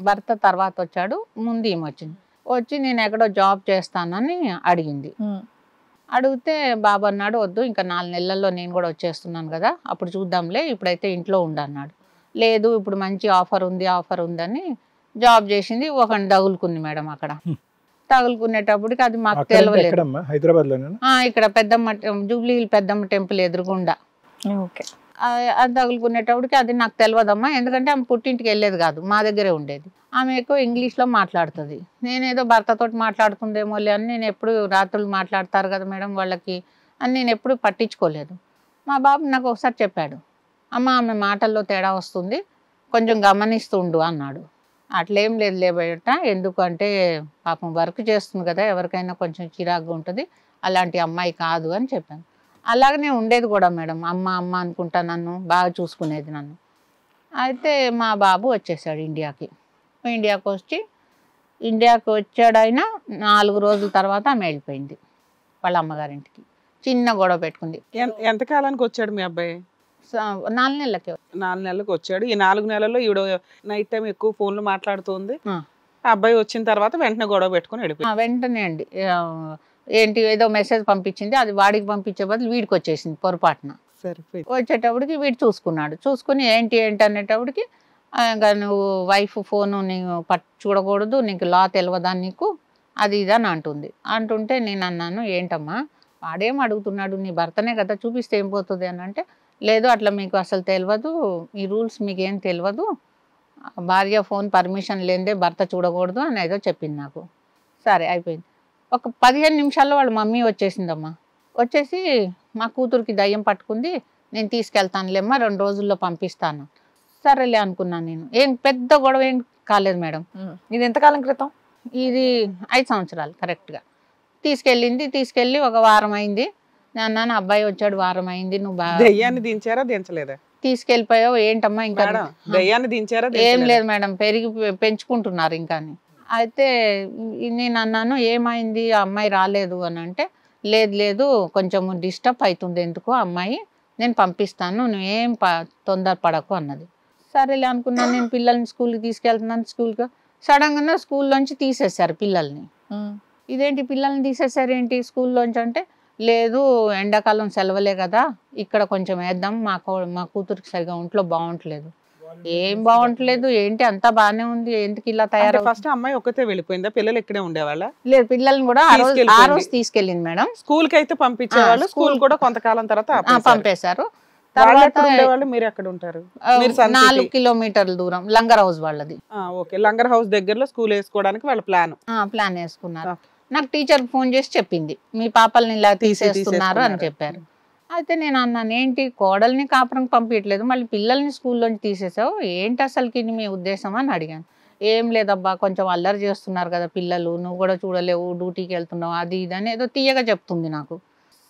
భర్త తర్వాత వచ్చాడు, ముందు ఈమె వచ్చి నేను ఎక్కడో జాబ్ చేస్తానని అడిగింది. అడిగితే బాబు అన్నాడు, వద్దు, ఇంకా 4 నెలల్లో నేను కూడా వచ్చేస్తున్నాను కదా, అప్పుడు చూద్దాంలే, ఇప్పుడైతే ఇంట్లో ఉండన్నాడు. లేదు, ఇప్పుడు మంచి ఆఫర్ ఉందని జాబ్ చేసింది. ఒకని తగులుకుంది మేడం. అక్కడ తగులుకునేటప్పటికి అది మాకు తెలియలేదు. ఇక్కడ పెద్దమ్మ జూబ్లీ పెద్దమ్మ టెంపుల్ ఎదురుగుండా. అది తగులుకునేటప్పటికి అది నాకు తెలియదమ్మా, ఎందుకంటే ఆమె పుట్టింటికి వెళ్ళేది కాదు, మా దగ్గరే ఉండేది. ఆమె ఎక్కువ ఇంగ్లీష్లో మాట్లాడుతుంది. నేనేదో భర్తతో మాట్లాడుతుందేమోలే అని నేను ఎప్పుడు, రాత్రులు మాట్లాడతారు కదా మేడం వాళ్ళకి అని నేను ఎప్పుడు పట్టించుకోలేదు. మా బాబు నాకు ఒకసారి చెప్పాడు, అమ్మ ఆమె మాటల్లో తేడా వస్తుంది, కొంచెం గమనిస్తుండు అన్నాడు. అట్లేం లేదు బయట, ఎందుకంటే పాపం వర్క్ చేస్తుంది కదా, ఎవరికైనా కొంచెం చిరాకుగా ఉంటుంది, అలాంటి అమ్మాయి కాదు అని చెప్పాను. అలాగనే ఉండేది కూడా మేడం, అమ్మ అనుకుంటా నన్ను బాగా చూసుకునేది నన్ను. అయితే మా బాబు వచ్చేసాడు ఇండియాకి వచ్చాడు. అయినా 4 రోజుల తర్వాత ఆమె వెళ్ళిపోయింది వాళ్ళ అమ్మగారింటికి. చిన్న గొడవ పెట్టుకుంది. ఎంతకాలానికి వచ్చాడు మీ అబ్బాయి? 4 నెలలకి. 4 నెలలకు వచ్చాడు. ఈ 4 నెలల్లో ఈవిడ నైట్ టైం ఎక్కువ ఫోన్లు మాట్లాడుతుంది. అబ్బాయి వచ్చిన తర్వాత వెంటనే గొడవ పెట్టుకుని వెళ్ళిపోయింది. వెంటనే అండి, ఏంటి ఏదో మెసేజ్ పంపించింది, అది వాడికి పంపించే బదులు వీడికి వచ్చేసింది పొరపాటున. వచ్చేటప్పటికి వీడు చూసుకుని ఏంటి అనేటప్పటికి, ఇంకా నువ్వు వైఫ్ ఫోను నీకు చూడకూడదు, నీకు లా తెలియదా నీకు, అది ఇదని అంటుంటే నేను అన్నాను, ఏంటమ్మా వాడేం అడుగుతున్నాడు, నీ భర్తనే కదా, చూపిస్తే ఏం పోతుంది అని అంటే, లేదు అట్లా మీకు అసలు తెలియదు, ఈ రూల్స్ మీకు ఏం తెలియదు, భార్య ఫోన్ పర్మిషన్ లేదే భర్త చూడకూడదు అని ఏదో చెప్పింది నాకు. సరే అయిపోయింది. ఒక 15 నిమిషాల్లో వాళ్ళ మమ్మీ వచ్చేసిందమ్మా. వచ్చేసి మా కూతురికి దయ్యం పట్టుకుంది, నేను తీసుకెళ్తానులేమ్మా, 2 రోజుల్లో పంపిస్తాను. సరేలే అనుకున్నాను నేను. ఏం పెద్ద గొడవ ఏం కాలేదు మేడం. ఇది ఎంతకాలం క్రితం? ఇది 5 సంవత్సరాలు కరెక్ట్గా. తీసుకెళ్ళి ఒక వారం అయింది. నేను అబ్బాయి వచ్చాడు, వారం అయింది, నువ్వు దయ్యాన్ని దించారా దించలేదా? తీసుకెళ్ళిపోయావు ఏంటమ్మా? ఇంకా దయ్యాన్ని దించారా? ఏం లేదు మేడం, పెంచుకుంటున్నారు ఇంకా. అయితే నేను అన్నాను, ఏమైంది, ఆ అమ్మాయి రాలేదు అని అంటే, లేదు కొంచెం డిస్టర్బ్ అవుతుంది ఎందుకు అమ్మాయి, నేను పంపిస్తాను, నువ్వేం తొందరపడకు అన్నది. సరేలే అనుకున్నాను. నేను పిల్లల్ని స్కూల్కి తీసుకెళ్తున్నాను. సడన్గా స్కూల్లోంచి తీసేశారు పిల్లల్ని. ఇదేంటి పిల్లల్ని తీసేశారు ఏంటి స్కూల్లోంచి అంటే, లేదు ఎండాకాలం సెలవులే కదా, ఇక్కడ కొంచెం వేద్దాం, మా కూతురికి సరిగా ఒంట్లో బాగుంటలేదు. ఏం బాగుంటలేదు ఏంటి, అంతా బాగానే ఉంది, ఎందుకు ఇలా తయారు? ఫస్ట్ అమ్మాయి ఒక్కతే వెళ్ళిపోయిందా? పిల్లలు ఇక్కడే ఉండేవాళ్ళ? లేదు, పిల్లల్ని కూడా ఆ రోజు తీసుకెళ్ళింది మేడం. స్కూల్ కి అయితే పంపించేవాళ్ళు, స్కూల్ కూడా కొంతకాలం తర్వాత పంపేశారు. మీరు ఎక్కడ ఉంటారు? 4 కిలోమీటర్ల దూరం లంగర్ హౌస్ వాళ్ళది. లంగర్ హౌస్ దగ్గరలో స్కూల్ వేసుకోవడానికి వాళ్ళ ప్లాన్ వేసుకున్నారు. నాకు టీచర్ ఫోన్ చేసి చెప్పింది, మీ పాపల్ని ఇలా తీసేస్తున్నారు అని చెప్పారు. అయితే నేను అన్నాను, ఏంటి కోడల్ని కాపురం పంపించట్లేదు, మళ్ళీ పిల్లల్ని స్కూల్లోంచి తీసేసావు, ఏంటి అసలుకి మీ ఉద్దేశం అని అడిగాను. ఏం లేదబ్బా, కొంచెం అల్లరి చేస్తున్నారు కదా పిల్లలు, నువ్వు కూడా చూడలేవు, డ్యూటీకి వెళ్తున్నావు, అది ఇది అని ఏదో తీయగా చెప్తుంది నాకు.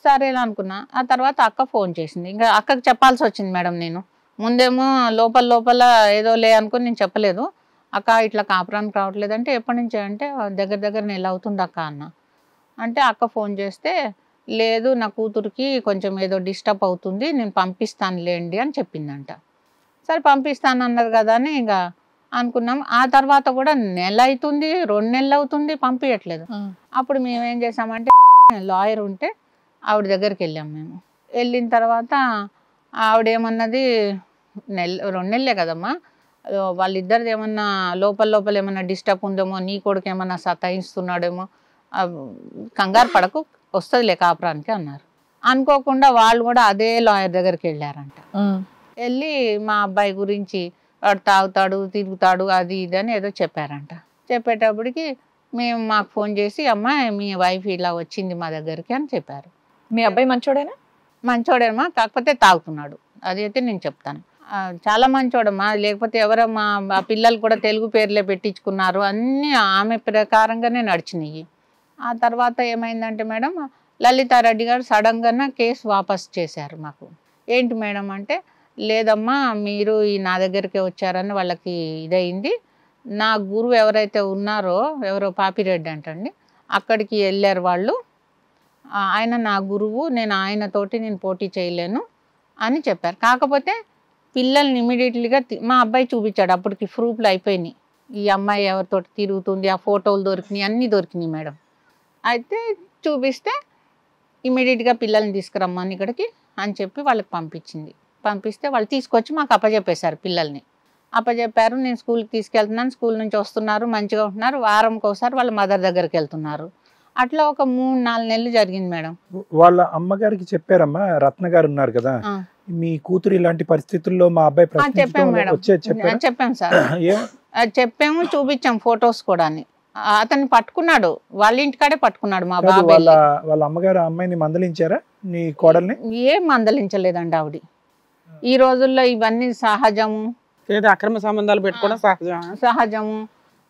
సరేలా అనుకున్నా. ఆ తర్వాత అక్క ఫోన్ చేసింది. ఇంకా అక్కకి చెప్పాల్సి వచ్చింది మేడం. నేను ముందేమో లోపల ఏదో లే అనుకుని నేను చెప్పలేదు. అక్క ఇట్లా కాపురానికి రావట్లేదంటే ఎప్పటి నుంచి అంటే దగ్గర నెల అవుతుంది అక్క అన్న. అంటే అక్క ఫోన్ చేస్తే లేదు నా కూతురికి కొంచెం ఏదో డిస్టర్బ్ అవుతుంది, నేను పంపిస్తాను లేండి అని చెప్పిందంట. సరే పంపిస్తాను అన్నది కదా అని ఇంకా అనుకున్నాం. ఆ తర్వాత కూడా నెల అవుతుంది, 2 నెలలు అవుతుంది, పంపించట్లేదు. అప్పుడు మేము ఏం చేసామంటే లాయర్ ఉంటే ఆవిడ దగ్గరికి వెళ్ళాం. మేము వెళ్ళిన తర్వాత ఆవిడ ఏమన్నది 2 నెలలే కదమ్మా, వాళ్ళిద్దరిది ఏమన్నా లోపల ఏమన్నా డిస్టర్బ్ ఉందేమో, నీ కొడుకు ఏమన్నా సతాయిస్తున్నాడేమో, కంగారు పడకు వస్తుందిలే కాపురానికి అన్నారు. అనుకోకుండా వాళ్ళు కూడా అదే లాయర్ దగ్గరికి వెళ్ళారంట. వెళ్ళి మా అబ్బాయి గురించి వాడు తాగుతాడు తిరుగుతాడు అది ఇది అని ఏదో చెప్పారంట. చెప్పేటప్పటికి మాకు ఫోన్ చేసి అమ్మాయి మీ వైఫ్ ఇలా వచ్చింది మా దగ్గరికి అని చెప్పారు. మీ అబ్బాయి మంచోడేనా? మంచోడేమా, కాకపోతే తాగుతున్నాడు, అది అయితే నేను చెప్తాను. చాలా మంచోడమ్మా, లేకపోతే ఎవరమ్మా ఆ పిల్లలు కూడా తెలుగు పేర్లే పెట్టించుకున్నారు, అన్నీ ఆమె ప్రకారంగానే నడిచినాయి. ఆ తర్వాత ఏమైందంటే మేడం లలితారెడ్డి గారు సడన్గా కేసు వాపస్ చేశారు మాకు. ఏంటి మేడం అంటే లేదమ్మా మీరు నా దగ్గరికి వచ్చారని వాళ్ళకి ఇదయింది, నా గురువు ఎవరైతే ఉన్నారో ఎవరో పాపిరెడ్డి అంటండి అక్కడికి వెళ్ళారు వాళ్ళు, ఆయన నా గురువు, నేను ఆయనతోటి నేను పోటీ చేయలేను అని చెప్పారు. కాకపోతే పిల్లల్ని ఇమీడియట్లీగా మా అబ్బాయి చూపించాడు, అప్పటికి ప్రూఫ్లు అయిపోయినాయి, ఈ అమ్మాయి ఎవరితోటి తిరుగుతుంది, ఆ ఫోటోలు దొరికినాయి, అన్నీ దొరికినాయి మేడం. అయితే చూపిస్తే ఇమీడియట్గా పిల్లల్ని తీసుకురమ్మని ఇక్కడికి అని చెప్పి వాళ్ళకి పంపిస్తే వాళ్ళు తీసుకొచ్చి మాకు అప్పచెప్పేశారు. పిల్లల్ని అప్పచెప్పారు. నేను స్కూల్కి తీసుకెళ్తున్నాను, స్కూల్ నుంచి వస్తున్నారు, మంచిగా ఉంటున్నారు, వారంకి ఒకసారి వాళ్ళ మదర్ దగ్గరికి వెళ్తున్నారు. అట్లా ఒక 3-4 నెలలు జరిగింది మేడం. వాళ్ళ అమ్మగారికి చెప్పారమ్మా, రత్న గారు ఉన్నారు కదా, మీ కూతురు ఇలాంటి పరిస్థితుల్లో మా అబ్బాయి చెప్పాము మేడం, చెప్పాము సార్, చెప్పాము, చూపించాం ఫొటోస్ కూడా. అతన్ని పట్టుకున్నాడు, వాళ్ళ ఇంటికాడే పట్టుకున్నాడు మా బాబాయ్. వాళ్ళ అమ్మగారు అమ్మాయిని మందలించారా నీ కోడల్ని? ఏం మందలించలేదండి ఆవిడ. ఈ రోజుల్లో ఇవన్నీ సహజము, అక్రమ సంబంధాలు పెట్టుకోవడం సహజము,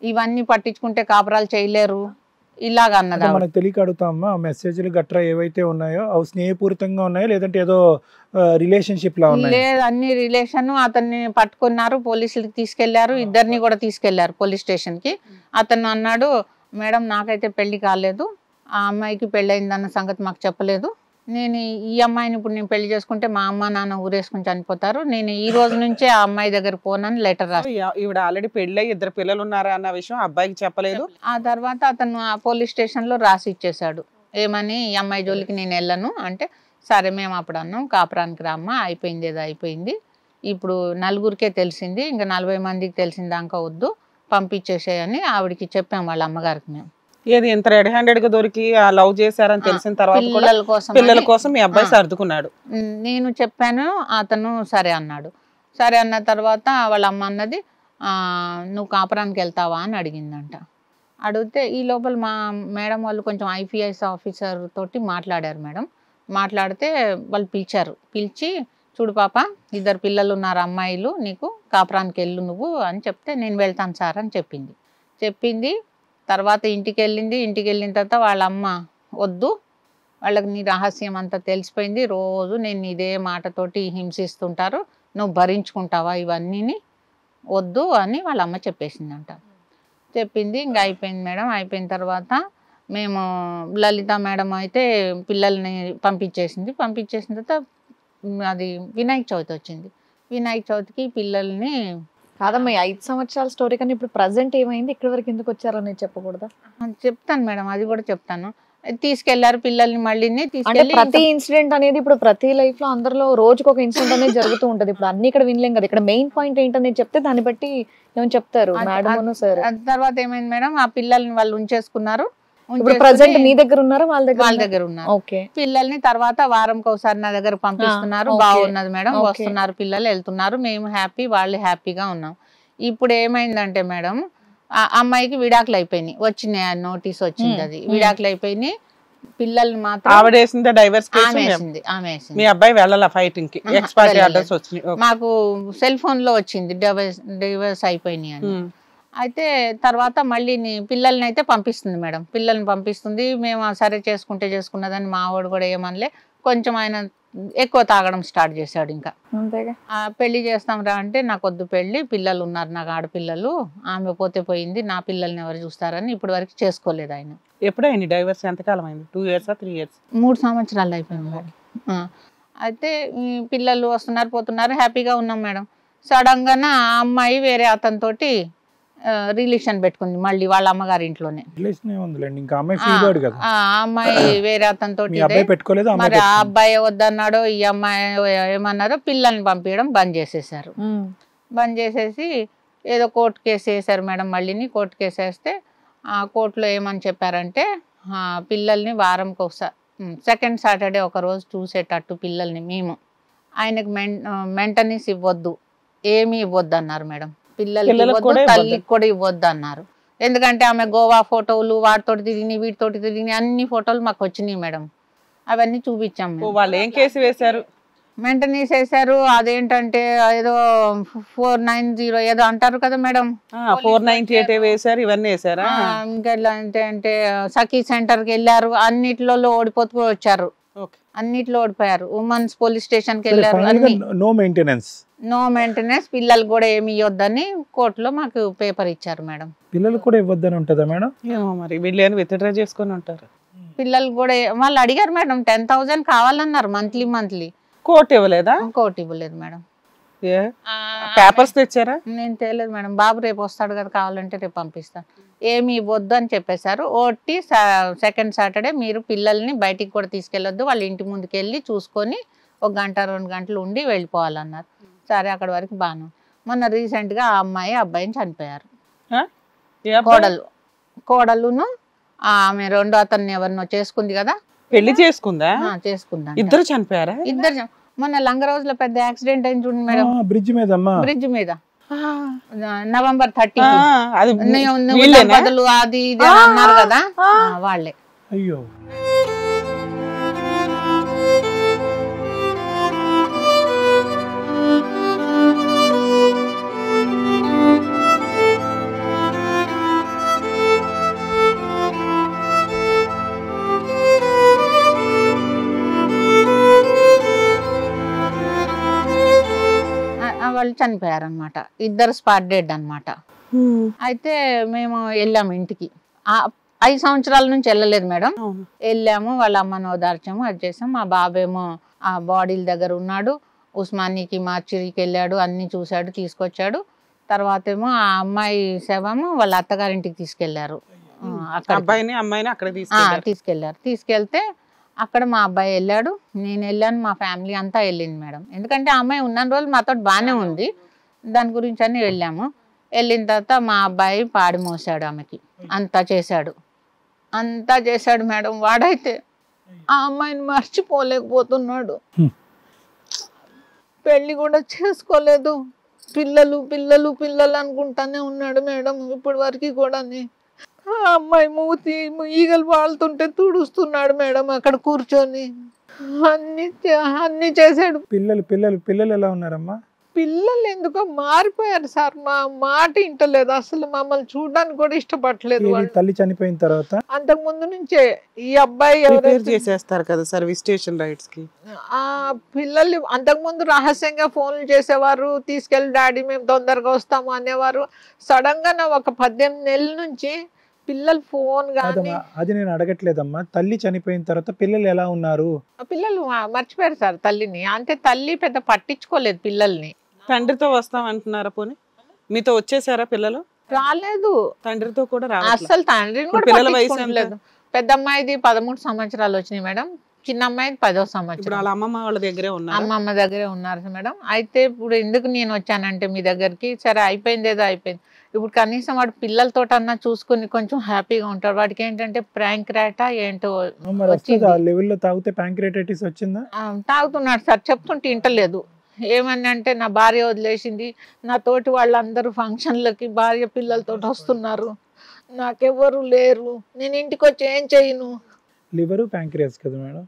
ఇవన్నీ పట్టించుకుంటే కాపురాలు చేయలేరు ఇలాగ అన్నది. మనకు తెలియక అడుగుతామా, మెసేజ్లు గట్రా ఏవైతే ఉన్నాయో అవి స్నేహపూరితంగా ఉన్నాయో లేదంటే ఏదో రిలేషన్షిప్ లా ఉన్నాయి? లేదు, అన్ని రిలేషన్. అతన్ని పట్టుకున్నారు, పోలీసులకి తీసుకెళ్లారు, ఇద్దరిని కూడా తీసుకెళ్లారు పోలీస్ స్టేషన్ కి. అతను అన్నాడు మేడం నాకైతే పెళ్లి కాలేదు, ఆ అమ్మాయికి పెళ్ళయిందన్న సంగతి మాకు చెప్పలేదు, నేను ఈ అమ్మాయిని ఇప్పుడు నేను పెళ్లి చేసుకుంటే మా అమ్మ నాన్న ఊరేసుకుని చనిపోతారు, నేను ఈ రోజు నుంచే ఆ అమ్మాయి దగ్గర పోనని లెటర్ రాసి. ఈవిడ ఆల్రెడీ పెళ్ళై 2 పిల్లలు ఉన్నారా అన్న విషయం అబ్బాయికి చెప్పలేదు. ఆ తర్వాత అతను ఆ పోలీస్ స్టేషన్ లో రాసి ఇచ్చేసాడు, ఏమని ఈ అమ్మాయి జోలికి నేను వెళ్ళను అంటే. సరే మేము అప్పుడు అన్నాం కాపురానికి రామ్మా, అయిపోయింది ఏదో అయిపోయింది, ఇప్పుడు 4గురికే తెలిసింది, ఇంకా 40 మందికి తెలిసిందాకా వద్దు, పంపించేసేయని ఆవిడకి చెప్పాం వాళ్ళ అమ్మగారికి. మేము ఏది ఇంత రెడ్ హ్యాండెడ్ గా దొరికి లవ్ చేశారని తెలిసిన తర్వాత పిల్లల కోసం మీ అబ్బాయి సర్దుకున్నాడు. నేను చెప్పాను, అతను సరే అన్నాడు. సరే అన్న తర్వాత వాళ్ళ అమ్మ అన్నది నువ్వు కాపురానికి వెళ్తావా అని అడిగిందంట. అడిగితే ఈ లోపల మా మేడం వాళ్ళు కొంచెం IPS ఆఫీసర్ తోటి మాట్లాడారు మేడం. మాట్లాడితే వాళ్ళు పిలిచి చూడు పాప 2 పిల్లలు ఉన్నారు అమ్మాయిలు, నీకు కాపురానికి వెళ్ళు నువ్వు అని చెప్తే నేను వెళ్తాను సార్ అని చెప్పింది. తర్వాత ఇంటికి వెళ్ళిన తర్వాత వాళ్ళ అమ్మ వద్దు, వాళ్ళకి నీ రహస్యం అంతా తెలిసిపోయింది, రోజు నేను ఇదే మాటతోటి హింసిస్తుంటారు, నువ్వు భరించుకుంటావా ఇవన్నీ, వద్దు అని వాళ్ళ అమ్మ చెప్పేసిందంట. చెప్పింది, ఇంకా అయిపోయింది మేడం. అయిపోయిన తర్వాత మేము లలిత మేడం అయితే పిల్లల్ని పంపించేసిన తర్వాత అది వినాయక చవితి వచ్చింది. వినాయక చవితికి పిల్లల్ని కాదమ్మా 5 సంవత్సరాల స్టోరీ, కానీ ఇప్పుడు ప్రజెంట్ ఏమైంది, ఇక్కడి వరకు ఎందుకు వచ్చారో నేను చెప్పకూడదా? చెప్తాను మేడం, అది కూడా చెప్తాను. తీసుకెళ్లారు పిల్లల్ని, మళ్ళీ ప్రతి ఇన్సిడెంట్ అనేది ఇప్పుడు ప్రతి లైఫ్ లో అందరిలో రోజుకు ఒక ఇన్సిడెంట్ అనేది జరుగుతూ ఉంటది. ఇప్పుడు అన్ని ఇక్కడ వినలేం కదా, ఇక్కడ మెయిన్ పాయింట్ ఏంటనేది చెప్తే దాన్ని బట్టి ఏమని చెప్తారు మేడం సార్. తర్వాత ఏమైంది మేడం, ఆ పిల్లల్ని వాళ్ళు ఉంచేసుకున్నారు. ఇప్పుడు ప్రజెంట్ మీ దగ్గర ఉన్నారు, వాళ్ళ దగ్గర ఉన్నారు. పిల్లల్ని తర్వాత వారంకి ఒకసారి నా దగ్గర పంపిస్తున్నారు. బాగున్నది మేడం, వస్తున్నారు పిల్లలు, వెళ్తున్నారు, మేము హ్యాపీ, వాళ్ళు హ్యాపీగా ఉన్నాం. ఇప్పుడు ఏమైందంటే మేడం, ఆ అమ్మాయికి విడాకులు అయిపోయినాయి, వచ్చినాయి, నోటీస్ వచ్చింది, అది విడాకులు అయిపోయినాయి. పిల్లల్ని మాత్రం మీ అబ్బాయి వెళ్ళాల ఫైటింగ్ కి, ఎక్స్పైరీ ఆర్డర్స్ వచ్చినాయి. మాకు సెల్ ఫోన్ లో వచ్చింది డివోర్స్ అయిపోయినాయి అని. అయితే తర్వాత మళ్ళీ పిల్లల్ని అయితే పంపిస్తుంది మేడం, పిల్లల్ని పంపిస్తుంది. మేము సరే చేసుకుంటే చేసుకున్నదని మా వాడు కూడా ఏమనలే. కొంచెం ఆయన ఎక్కువ తాగడం స్టార్ట్ చేశాడు. ఇంకా అంతేగా. పెళ్లి చేస్తాం రా అంటే నాకు వద్దు పెళ్లి, పిల్లలు ఉన్నారు నాకు ఆడపిల్లలు, ఆమె పోతే పోయింది, నా పిల్లల్ని ఎవరు చూస్తారని ఇప్పటి వరకు చేసుకోలేదు ఆయన. ఎప్పుడైంది డైవర్స్? ఎంతకాలం అయింది? 2 years 3 years? 3 సంవత్సరాలు అయిపోయింది మేడం. అయితే ఈ పిల్లలు వస్తున్నారు పోతున్నారు, హ్యాపీగా ఉన్నాం మేడం. సడన్గా ఆ అమ్మాయి వేరే అతనితోటి రిలేషన్ పెట్టుకుంది మళ్ళీ వాళ్ళ అమ్మగారి ఇంట్లోనే. రిలేషన్ ఏముందిలేండి, ఇంకా అమ్మాయి ఫీల్ అయ్యాడు కదా. ఆ అమ్మాయి వేరే అతనితోటి మీ అబ్బాయి పెట్టుకోలేదు, అమ్మాయి మరి ఆ పెట్టుకుంది. అబ్బాయి వద్దన్నాడో ఈ అమ్మాయి ఏమన్నారో పిల్లల్ని పంపించడం బంద్ చేసేసారు. బంద్ చేసేసి ఏదో కోర్టు కేసు వేసారు మేడం. మళ్ళీని కోర్టు కేసు వేస్తే ఆ కోర్టులో ఏమని చెప్పారంటే పిల్లల్ని వారంకి ఒకసారి సెకండ్ సాటర్డే ఒక రోజు చూసేటట్టు పిల్లల్ని మేము, ఆయనకు మెయింటెనెన్స్ ఇవ్వద్దు, ఏమీ ఇవ్వద్దు అన్నారు మేడం. పిల్లలకి ఇవ్వద్దు, తల్లికి కూడా ఇవ్వద్దు అన్నారు. ఎందుకంటే ఆమె గోవా ఫోటోలు వాటితోటి తిరిగినాయి వీటితోటి తిరిగినాయి అన్ని ఫోటోలు మాకు వచ్చినాయి మేడం. అవన్నీ చూపించాం. వాళ్ళు ఏం కేసు వేశారు? మెయింటెనెన్స్ వేశారు. అదేంటంటే ఏదో 490 ఏదో అంటారు కదా మేడం, 498 వేశారు. ఇవన్నీ వేశారా? ఇంకా అంటే సఖీ సెంటర్కి వెళ్ళారు, అన్నిట్లో ఓడిపోతూ వచ్చారు, అన్నిట్లో ఓడిపోయారు. ఉమెన్స్ పోలీస్ స్టేషన్ కి వెళ్ళారు. నో మెయింటెనెన్స్, నో మెయింటెనెన్స్, పిల్లలు కూడా ఏమి ఇవ్వద్దని కోర్టులో మాకు పేపర్ ఇచ్చారు మేడం. పిల్లలు కూడా ఇవ్వద్దని ఉంటుందా మేడం? ఏమో మరి వీళ్ళు విత్డ్రా చేసుకొని ఉంటారు. పిల్లలు కూడా వాళ్ళు అడిగారు మేడం, 10,000 కావాలన్నారు మంత్లీ. కోర్టు ఇవ్వలేదా? కోర్టు ఇవ్వలేదు మేడం. పేపర్స్ తెచ్చారా? నేను తేలేదు మేడం. బాబు రేపు వస్తాడు కదా, కావాలంటే రేపు పంపిస్తాను. ఏమి ఇవ్వద్దు అని చెప్పేశారు. ఓటి సెకండ్ సాటర్డే మీరు పిల్లల్ని బయటికి కూడా తీసుకెళ్ళొద్దు, వాళ్ళ ఇంటి ముందుకు వెళ్ళి చూసుకొని 1 గంట 2 గంటలు ఉండి వెళ్ళిపోవాలన్నారు. సరే అక్కడ వరకు బాను. మొన్న రీసెంట్గా ఆ అమ్మాయి అబ్బాయిని చనిపోయారు. కోడలును ఆమె రెండో అతన్ని ఎవరినో చేసుకుంది కదా, పెళ్లి చేసుకుందా? చేసుకుందా. ఇద్దరు చనిపోయారా? ఇద్దరు. మొన్న లంగ రోజులో పెద్ద యాక్సిడెంట్ అయింది చూడండి మేడం, బ్రిడ్జ్ మీద November 30 బదులు అది ఇది అన్నారు కదా, వాళ్ళే. అయ్యో. వాళ్ళు చనిపోయారు అనమాట, ఇద్దరు స్పాట్ డెడ్ అనమాట. అయితే మేము వెళ్ళాము ఇంటికి. 5 సంవత్సరాల నుంచి వెళ్ళలేదు మేడం. వెళ్ళాము, వాళ్ళ అమ్మను ఓదార్చాము, అది చేసాము. మా బాబేమో ఆ బాడీల దగ్గర ఉన్నాడు, ఉస్మానికి మార్చిరికి వెళ్ళాడు, అన్ని చూశాడు, తీసుకొచ్చాడు. తర్వాత ఏమో ఆ అమ్మాయి శవము వాళ్ళ అత్తగారింటికి తీసుకెళ్లారు. తీసుకెళ్తే అక్కడ మా అబ్బాయి వెళ్ళాడు, నేను వెళ్ళాను, మా ఫ్యామిలీ అంతా వెళ్ళింది మేడం. ఎందుకంటే ఆ అమ్మాయి ఉన్న రోజులు మాతో బాగానే ఉంది, దాని గురించి అని వెళ్ళాము. వెళ్ళిన తర్వాత మా అబ్బాయి పాడి మోసాడు ఆమెకి, అంతా చేశాడు మేడం. వాడైతే ఆ అమ్మాయిని మర్చిపోలేకపోతున్నాడు, పెళ్లి కూడా చేసుకోలేదు, పిల్లలు అనుకుంటానే ఉన్నాడు మేడం ఇప్పటి వరకు కూడా. ఆ అమ్మాయి మూతి ఈగలు వాళ్తుంటే తుడుస్తున్నాడు మేడం అక్కడ కూర్చొని, అన్ని చేశాడు. పిల్లలు ఎలా ఉన్నారమ్మా? పిల్లలు ఎందుకో మారిపోయారు సార్, మా మాట ఇంటలేదు, అసలు మమ్మల్ని చూడడానికి కూడా ఇష్టపడలేదు. తల్లి చనిపోయిన తర్వాత అంతకు ముందు నుంచే ఈ అబ్బాయి చేసేస్తారు కదా సర్వీస్ స్టేషన్ రైట్స్ కి. ఆ పిల్లలు అంతకు ముందు రహస్యంగా ఫోన్లు చేసేవారు, తీసుకెళ్ళి డాడీ మేము తొందరగా వస్తాము అనేవారు. సడన్ గా 18 నెలల నుంచి పిల్లలు ఫోన్ గానీ. అది నేను అడగట్లేదమ్మా, తల్లి చనిపోయిన తర్వాత పిల్లలు ఎలా ఉన్నారు? పిల్లలు మర్చిపోయారు సార్ తల్లిని, అంటే తల్లి పెద్ద పట్టించుకోలేదు పిల్లల్ని. తండ్రితో వస్తామంటున్నారా? పోనీ మీతో వచ్చేసారా పిల్లలు? రాలేదు, తండ్రితో కూడా అసలు తండ్రిని కూడా పట్టించుకోలేదు. పెద్ద అమ్మాయిది 13 సంవత్సరాలు వచ్చినాయి మేడం, చిన్న అమ్మాయిది 10వ సంవత్సరం. అమ్మమ్మ వాళ్ళ దగ్గరే ఉన్నారు. అమ్మమ్మ దగ్గరే ఉన్నారు మేడం. అయితే ఇప్పుడు ఎందుకు నేను వచ్చానంటే మీ దగ్గరికి, సరే అయిపోయింది ఏదో అయిపోయింది, ఇప్పుడు కనీసం వాడు పిల్లలతో అన్నా చూసుకుని కొంచెం హ్యాపీగా ఉంటాడు. వాడికి ఏంటంటే ప్యాంక్రాటా ఏంటో వచ్చిందా? తాగుతున్నాడు సార్, చెప్తుంటే ఇంటలేదు. ఏమని అంటే నా భార్య వదిలేసింది, నా తోటి వాళ్ళందరూ ఫంక్షన్లకి భార్య పిల్లలతో వస్తున్నారు, నాకెవ్వరు లేరు, నేను ఇంటికి వచ్చి ఏం చేయను. లివర్ ప్యాంక్రియాస్ కదా మేడం,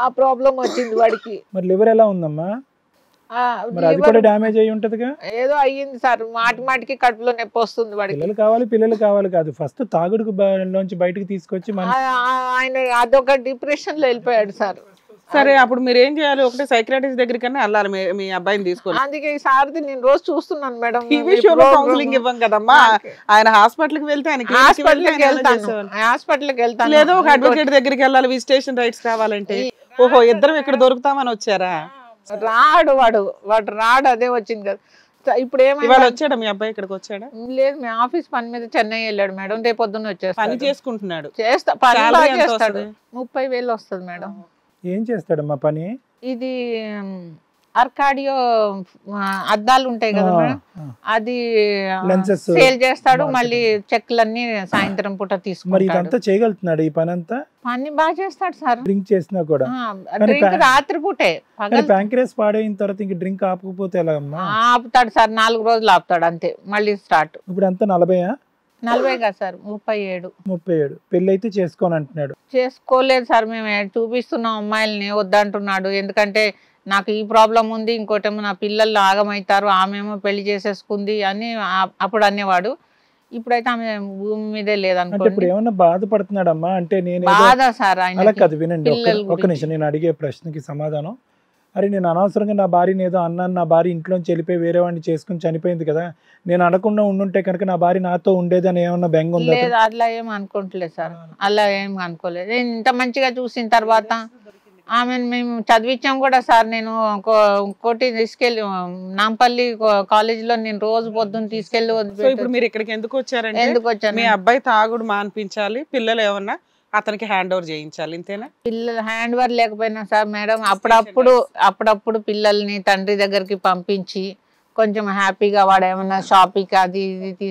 ఆ ప్రాబ్లం వచ్చింది వాడికి. మరి లివర్ ఎలా ఉందమ్మా? మరి అది కూడా డ్యామేజ్ అయ్యి ఉంటదిగా. ఏదో అయ్యింది సార్, మాటికి కడుపులో నొప్పి వస్తుంది వాడికి. పిల్లలు కావాలి కాదు, ఫస్ట్ తాగుడుకు లోంచి బయటకు తీసుకొచ్చి ఆయన అదొక డిప్రెషన్ లో వెళ్ళిపోయాడు సార్. సరే అప్పుడు మీరు ఏం చేయాలి? ఒకటే సైక్రాటిస్ట్ దగ్గరికన్నా వెళ్ళాలి మీ అబ్బాయిని తీసుకొని. అందుకే ఈ సార్ది నేను రోజు చూస్తున్నాను మేడం. ఈ విషయంలో కౌన్సిలింగ్ ఇవ్వం కదమ్మా. ఆయన హాస్పిటల్ కి వెళ్తే హాస్పిటల్కి వెళ్తాను, లేదో ఒక అడ్వకేట్ దగ్గరికి వెళ్ళాలి విజిటేషన్ రైట్స్ కావాలంటే. ఓహో, ఇద్దరం ఇక్కడ దొరుకుతామని వచ్చారా? వాడు రాడు, అదే వచ్చింది కదా. ఇప్పుడు ఇవాళ వచ్చాడా మీ అబ్బాయి? ఇక్కడికి వచ్చాడా? లేదు, మీ ఆఫీస్ పని మీద చెన్నై వెళ్ళాడు మేడం. రేపు పొద్దున్న వచ్చేస్తాడు. పని చేసుకుంటున్నాడు. చేస్తాడు. 30,000 వస్తుంది మేడం. ఏం చేస్తాడమ్మా పని? ఇది ఆర్కాడియో అద్దాలు ఉంటాయి కదా మేడం, అది సేల్ చేస్తాడు. మళ్ళీ చెక్లన్నీ సాయంత్రం పూట తీసుకుంటాడు. చేయగలుగుతున్నాడు ఈ పని అంతా? పని బాగా చేస్తాడు సార్. డ్రింక్ చేసినా కూడా? డ్రింక్ రాత్రి పూటే. ప్యాంక్రియాస్ పాడైన తర్వాత ఇంక డ్రింక్ ఆపకపోతే ఎలా అమ్మా? ఆపుతాడు సార్, 4 రోజులు ఆపుతాడు అంతే, మళ్ళీ స్టార్ట్. ఇప్పుడు అంతా 40 కాదు సార్, 37. పెళ్లి అయితే చేసుకోని అంటున్నాడు. చేసుకోలేదు సార్, మేము చూపిస్తున్నాం అమ్మాయిల్ని, వద్దంటున్నాడు. ఎందుకంటే నాకు ఈ ప్రాబ్లం ఉంది, ఇంకోటేమో నా పిల్లలు ఆగమవుతారు, ఆమెమో పెళ్లి చేసేసుకుంది అని అప్పుడు అనేవాడు. ఇప్పుడైతే ఆమె భూమి మీదే లేదనుకో. ఇప్పుడు ఏమన్నా బాధపడుతున్నాడమ్మా? అంటే నేను బాధ సార్ అలా కాదు, వినండి ఒక్క నిమిషం, నేను అడిగే ప్రశ్నకి సమాధానం. అరే నేను అనవసరంగా నా భార్యని ఏదో అన్నాను, నా భార్య ఇంట్లోంచి వెళ్ళిపోయి వేరే వాడిని చేసుకుని చనిపోయింది కదా, నేను అనకుండా ఉండుంటే కనుక నా భార్య నాతో ఉండేది అని ఏమన్నా బెంగ ఉందా? లేదు, అట్లా ఏం అనుకోవట్లేదు సార్, అలా ఏం అనుకోలేదు. ఇంత మంచిగా చూసిన తర్వాత ఆమెను మేము చదివించాం కూడా సార్. నేను ఇంకోటి తీసుకెళ్ళి నాంపల్లి కాలేజీలో నేను రోజు పొద్దున్న తీసుకెళ్ళి. ఇప్పుడు మీరు ఇక్కడికి ఎందుకు వచ్చారు? మీ అబ్బాయి తాగుడు మాన్పించాలి, పిల్లలు ఏమన్నా అతనికి హ్యాండ్ ఓవర్ చేయించాలి, ఇంతేనా? పిల్లలు హ్యాండ్ ఓవర్ లేకపోయినా సార్ మేడం, అప్పుడప్పుడు పిల్లల్ని తండ్రి దగ్గరికి పంపించి కొంచెం హ్యాపీగా వాడు ఏమన్నా షాపింగ్ అది ఇది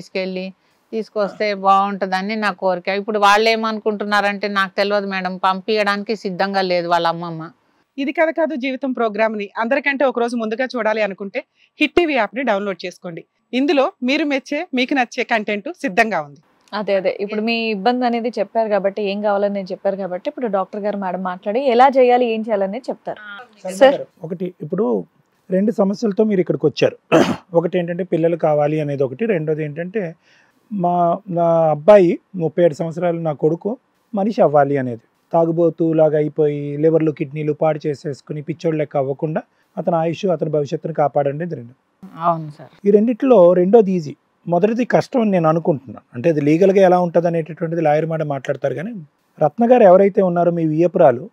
తీసుకొస్తే బాగుంటుందని నా కోరిక. ఇప్పుడు వాళ్ళు ఏమనుకుంటున్నారంటే నాకు తెలియదు మేడం, పంపించడానికి సిద్ధంగా లేదు వాళ్ళ అమ్మమ్మ. ఇది కథ కాదు జీవితం ప్రోగ్రామ్ ని అందరికంటే ఒక రోజు ముందుగా చూడాలి అనుకుంటే హిట్ టీవీ యాప్ ని డౌన్లోడ్ చేసుకోండి. ఇందులో మీరు మెచ్చే, మీకు నచ్చే కంటెంట్ సిద్ధంగా ఉంది. అదే ఇప్పుడు మీ ఇబ్బంది అనేది చెప్పారు కాబట్టి, ఏం కావాలని చెప్పారు కాబట్టి, ఇప్పుడు డాక్టర్ గారు మేడం మాట్లాడి ఎలా చేయాలి, ఏం చేయాలని చెప్తారు. సార్, ఒకటి, ఇప్పుడు 2 సమస్యలతో మీరు ఇక్కడికి వచ్చారు. ఒకటి ఏంటంటే పిల్లలు కావాలి అనేది ఒకటి, రెండోది ఏంటంటే నా అబ్బాయి 37 సంవత్సరాలు నా కొడుకు మనిషి అవ్వాలి అనేది. తాగుబోతులాగా అయిపోయి లివర్లు కిడ్నీలు పాడు చేసేసుకుని పిచ్చోడు లెక్క అవ్వకుండా అతని ఆయుష్, అతని భవిష్యత్తును కాపాడండి. అవును సార్. ఈ రెండిట్లో రెండోది ఈజీ, మొదటిది కష్టం అని నేను అనుకుంటున్నాను. అంటే అది లీగల్గా ఎలా ఉంటుంది అనేటటువంటిది లాయర్ మాట మాట్లాడతారు. కానీ రత్న గారు ఎవరైతే ఉన్నారో మీ వియ్యపురాలు,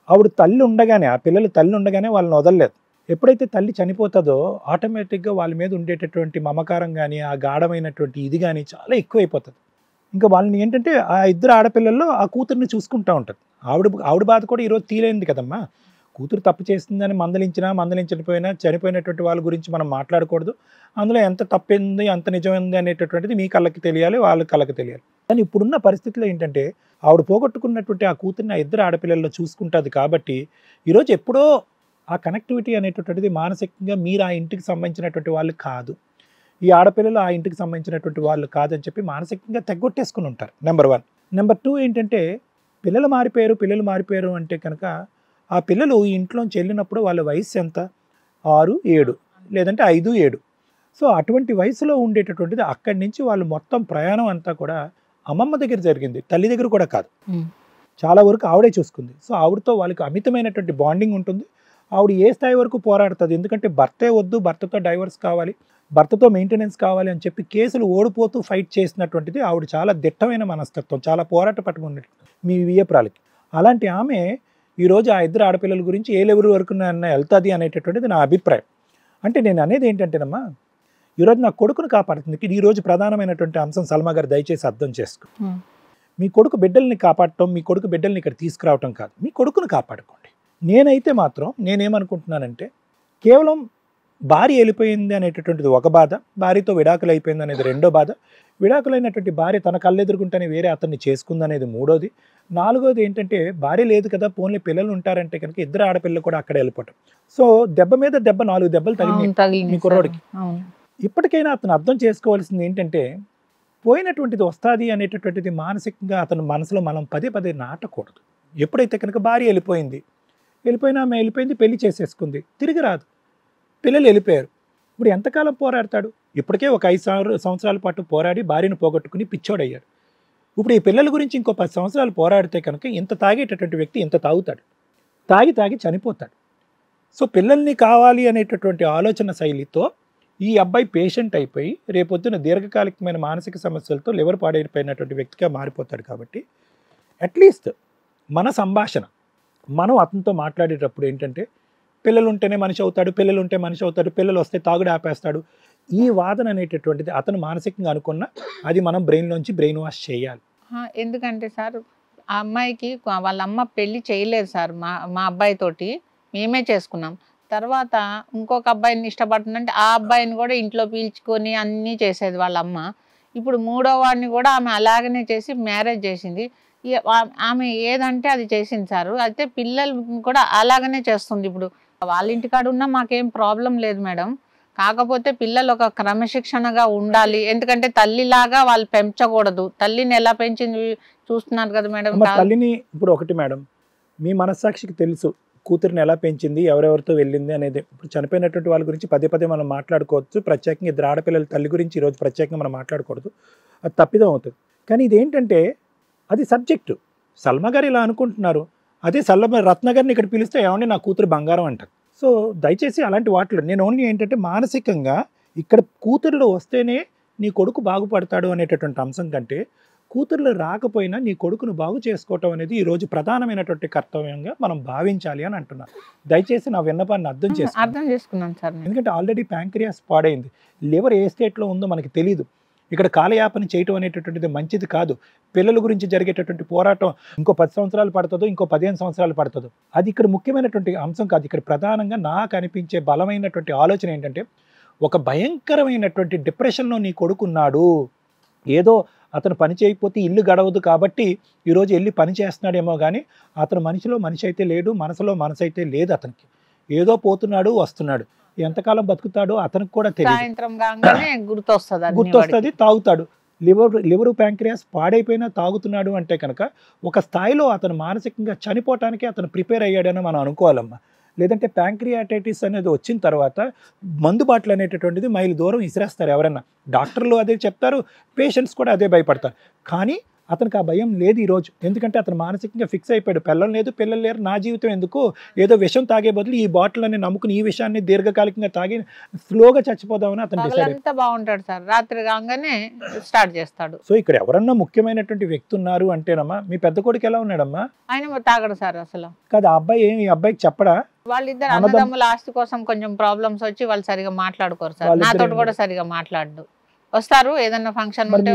ఆవిడ తల్లి ఉండగానే, ఆ పిల్లలు తల్లి ఉండగానే వాళ్ళని వదలలేదు. ఎప్పుడైతే తల్లి చనిపోతుందో ఆటోమేటిక్గా వాళ్ళ మీద ఉండేటటువంటి మమకారం కానీ, ఆ గాఢమైనటువంటి ఇది కానీ చాలా ఎక్కువైపోతుంది. ఇంకా వాళ్ళని ఏంటంటే ఆ 2 ఆడపిల్లల్లో ఆ కూతుర్ని చూసుకుంటూ ఉంటుంది. ఆవిడ బాధ కూడా ఈరోజు తీరైంది కదమ్మా. కూతురు తప్పు చేస్తుందని మందలించకపోయినా చనిపోయినటువంటి వాళ్ళ గురించి మనం మాట్లాడకూడదు. అందులో ఎంత తప్పింది, ఎంత నిజమైంది అనేటటువంటిది మీ కళ్ళకి తెలియాలి, వాళ్ళ కళ్ళకి తెలియాలి. కానీ ఇప్పుడున్న పరిస్థితిలో ఏంటంటే ఆవిడ పోగొట్టుకున్నటువంటి ఆ కూతుర్ని ఆ 2 ఆడపిల్లల్లో చూసుకుంటుంది. కాబట్టి ఈరోజు ఎప్పుడో ఆ కనెక్టివిటీ అనేటటువంటిది మానసికంగా మీరు ఆ ఇంటికి సంబంధించినటువంటి వాళ్ళు కాదు, ఈ ఆడపిల్లలు ఆ ఇంటికి సంబంధించినటువంటి వాళ్ళు కాదని చెప్పి మానసికంగా తెగొట్టేసుకుని ఉంటారు. నెంబర్ 1. నెంబర్ 2 ఏంటంటే పిల్లలు మారిపోయారు అంటే కనుక ఆ పిల్లలు ఈ ఇంట్లోంచి వెళ్ళినప్పుడు వాళ్ళ వయసు ఎంత? 6, 7 లేదంటే 5, 7. సో అటువంటి వయసులో ఉండేటటువంటిది అక్కడి నుంచి వాళ్ళు మొత్తం ప్రయాణం అంతా కూడా అమ్మమ్మ దగ్గర జరిగింది, తల్లి దగ్గర కూడా కాదు. చాలా వరకు ఆవిడే చూసుకుంది. సో ఆవిడతో వాళ్ళకి అమితమైనటువంటి బాండింగ్ ఉంటుంది. ఆవిడ ఏ స్థాయి వరకు పోరాడుతుంది, ఎందుకంటే భర్తే వద్దు, భర్తతో డైవర్స్ కావాలి, భర్తతో మెయింటెనెన్స్ కావాలి అని చెప్పి కేసులు ఓడిపోతూ ఫైట్ చేసినటువంటిది ఆవిడ. చాలా దిట్టమైన మనస్తత్వం, చాలా పోరాట పట్టుకున్నట్టు మీ వియ్యపురాలకి. అలాంటి ఆమె ఈరోజు ఆ 2 ఆడపిల్లల గురించి ఏ లెవెల్ వరకు వెళ్తుంది అనేటటువంటిది నా అభిప్రాయం. అంటే నేను అనేది ఏంటంటేనమ్మా, ఈరోజు నా కొడుకును కాపాడుతుంది. ఈరోజు ప్రధానమైనటువంటి అంశం సల్మా గారు దయచేసి అర్థం చేసుకో. మీ కొడుకు బిడ్డల్ని కాపాడటం, మీ కొడుకు బిడ్డల్ని ఇక్కడ తీసుకురావటం కాదు, మీ కొడుకును కాపాడుకోండి. నేనైతే మాత్రం నేనేమనుకుంటున్నానంటే, కేవలం భార్య వెళ్ళిపోయింది అనేటటువంటిది ఒక బాధ, భార్యతో విడాకులు అయిపోయింది అనేది రెండో బాధ, విడాకులైనటువంటి భార్య తన కళ్ళెదురుకుంటేనే వేరే అతన్ని చేసుకుందనేది మూడోది, నాలుగోది ఏంటంటే భార్య లేదు కదా, పోన్లే పిల్లలు ఉంటారంటే కనుక 2 ఆడపిల్లలు కూడా అక్కడ వెళ్ళిపోవటం. సో దెబ్బ మీద దెబ్బ, 4 దెబ్బలు తగిలినాయి మీ కుర్రోడికి. ఇప్పటికైనా అతను అర్థం చేసుకోవాల్సింది ఏంటంటే, పోయినటువంటిది వస్తుంది అనేటటువంటిది మానసికంగా అతను మనసులో మనం పదే నాటకూడదు. ఎప్పుడైతే కనుక భార్య వెళ్ళిపోయినా ఆమె వెళ్ళిపోయింది, పెళ్లి చేసేసుకుంది, తిరిగి రాదు. పిల్లలు వెళ్ళిపోయారు. ఇప్పుడు ఎంతకాలం పోరాడతాడు? ఇప్పటికే ఒక 5 సంవత్సరాల పాటు పోరాడి భార్యను పోగొట్టుకుని పిచ్చోడయ్యాడు. ఇప్పుడు ఈ పిల్లల గురించి ఇంకో 10 సంవత్సరాలు పోరాడితే కనుక ఇంత తాగేటటువంటి వ్యక్తి ఇంత తాగుతాడు, తాగి చనిపోతాడు. సో పిల్లల్ని కావాలి అనేటటువంటి ఆలోచన శైలితో ఈ అబ్బాయి పేషెంట్ అయిపోయి రేపొద్దున దీర్ఘకాలికమైన మానసిక సమస్యలతో లివర్ పాడైపోయినటువంటి వ్యక్తిగా మారిపోతాడు. కాబట్టి అట్లీస్ట్ మన సంభాషణ, మనం అతనితో మాట్లాడేటప్పుడు ఏంటంటే పిల్లలు ఉంటేనే మనిషి అవుతాడు, పిల్లలు ఉంటే మనిషి అవుతాడు, పిల్లలు వస్తే తాగుడు ఆపేస్తాడు, ఈ వాదన అనేటటువంటిది అతను మానసికంగా అనుకున్న అది మనం బ్రెయిన్లోంచి బ్రెయిన్ వాష్ చేయాలి. ఎందుకంటే సార్ ఆ అమ్మాయికి వాళ్ళ అమ్మ పెళ్లి చేయలేదు సార్, మా అబ్బాయితోటి మేమే చేసుకున్నాం. తర్వాత ఇంకొక అబ్బాయిని ఇష్టపడుతుందంటే ఆ అబ్బాయిని కూడా ఇంట్లో పీల్చుకొని అన్నీ చేసేది వాళ్ళ అమ్మ. ఇప్పుడు మూడో వాడిని కూడా ఆమె అలాగనే చేసి మ్యారేజ్ చేసింది. ఆమె ఏదంటే అది చేసింది సార్. అయితే పిల్లలు కూడా అలాగనే చేస్తుంది. ఇప్పుడు వాళ్ళ ఇంటికాడ ఉన్నా మాకేం ప్రాబ్లం లేదు మేడం. కాకపోతే పిల్లలు ఒక క్రమశిక్షణగా ఉండాలి. ఎందుకంటే తల్లిలాగా వాళ్ళు పెంచకూడదు. తల్లిని ఎలా పెంచింది చూస్తున్నారు కదా మేడం. తల్లిని ఇప్పుడు ఒకటి మేడం, మీ మనస్సాక్షికి తెలుసు కూతురిని ఎలా పెంచింది, ఎవరెవరితో వెళ్ళింది అనేది. ఇప్పుడు చనిపోయినటువంటి వాళ్ళ గురించి పదే మనం మాట్లాడుకోవచ్చు. ప్రత్యేకంగా 2 ఆడపిల్లల తల్లి గురించి ఈరోజు ప్రత్యేకంగా మనం మాట్లాడకూడదు, అది తప్పిదం అవుతుంది. కానీ ఇదేంటంటే అది సబ్జెక్టు. సల్మా గారు ఇలా అనుకుంటున్నారు, అదే రత్న గారిని ఇక్కడ పిలిస్తే ఏమండి నా కూతురు బంగారం అంటారు. సో దయచేసి అలాంటి వాటిలో నేను ఓన్లీ ఏంటంటే మానసికంగా ఇక్కడ కూతుర్లు వస్తేనే నీ కొడుకు బాగుపడతాడు అనేటటువంటి అంశం కంటే కూతుర్లు రాకపోయినా నీ కొడుకును బాగు చేసుకోవటం అనేది ఈరోజు ప్రధానమైనటువంటి కర్తవ్యంగా మనం భావించాలి అని అంటున్నాను. దయచేసి నా విన్నపాన్ని అర్థం చేసుకున్నాను సార్. ఎందుకంటే ఆల్రెడీ ప్యాంక్రియాస్ పాడైంది, లివర్ ఏ స్టేట్లో ఉందో మనకి తెలియదు. ఇక్కడ కాలయాపన చేయటం అనేటటువంటిది మంచిది కాదు. పిల్లల గురించి జరిగేటటువంటి పోరాటం ఇంకో 10 సంవత్సరాలు పడుతుందో ఇంకో 15 సంవత్సరాలు పడుతుందో అది ఇక్కడ ముఖ్యమైనటువంటి అంశం కాదు. ఇక్కడ ప్రధానంగా నాకు అనిపించే బలమైనటువంటి ఆలోచన ఏంటంటే ఒక భయంకరమైనటువంటి డిప్రెషన్లో నీ కొడుకున్నాడు, ఏదో అతను పని చేయకపోతే ఇల్లు గడవదు కాబట్టి ఈరోజు వెళ్ళి పని చేస్తున్నాడేమో కానీ అతను మనిషిలో మనిషి అయితే లేడు, మనసులో మనసు అయితే లేదు. అతనికి ఏదో పోతున్నాడు వస్తున్నాడు, ఎంతకాలం బతుకుతాడో అతనికి కూడా తెలియదు. గుర్తొస్తుంది, తాగుతాడు. లివరు ప్యాంక్రియాస్ పాడైపోయినా తాగుతున్నాడు అంటే కనుక ఒక స్థాయిలో అతను మానసికంగా చనిపోవటానికి అతను ప్రిపేర్ అయ్యాడని మనం అనుకోవాలమ్మా. లేదంటే ప్యాంక్రియాటైటిస్ అనేది వచ్చిన తర్వాత మందుబాట్లు అనేటటువంటిది మైలు దూరం ఇసిరేస్తారు ఎవరన్నా. డాక్టర్లు అదే చెప్తారు, పేషెంట్స్ కూడా అదే భయపడతారు. కానీ అతనికి ఆ భయం లేదు ఈరోజు. ఎందుకంటే అతను మానసికంగా ఫిక్స్ అయిపోయాడు, పిల్లలు లేదు పిల్లలు లేరు, నా జీవితం ఎందుకు, ఏదో విషం తాగే బదులు ఈ బాటిల్ అని నమ్ముకుని ఈ విషయాన్ని దీర్ఘకాలికంగా తాగి స్లోగా చచ్చిపోదామని అతను డిసైడ్. బాగుంటాడు సార్, రాత్రి కాగానే స్టార్ట్ చేస్తాడు. సో ఇక్కడ ఎవరన్నా ముఖ్యమైనటువంటి వ్యక్తి ఉన్నారు అంటేనమ్మా, మీ పెద్ద కొడుకు ఎలా ఉన్నాడమ్మా? ఆయన తాగడు సార్ అసలు. కాదు, ఆ అబ్బాయి ఏమి ఈ అబ్బాయికి చెప్పడా? వాళ్ళిద్దరు అన్నదమ్ముల ఆస్తి కోసం కొంచెం ప్రాబ్లమ్స్ వచ్చి వాళ్ళు సరిగా మాట్లాడుకోరు సార్. నాతో కూడా సరిగా మాట్లాడు. వస్తారు ఏదన్నా ఫంక్షన్ ఉంటే,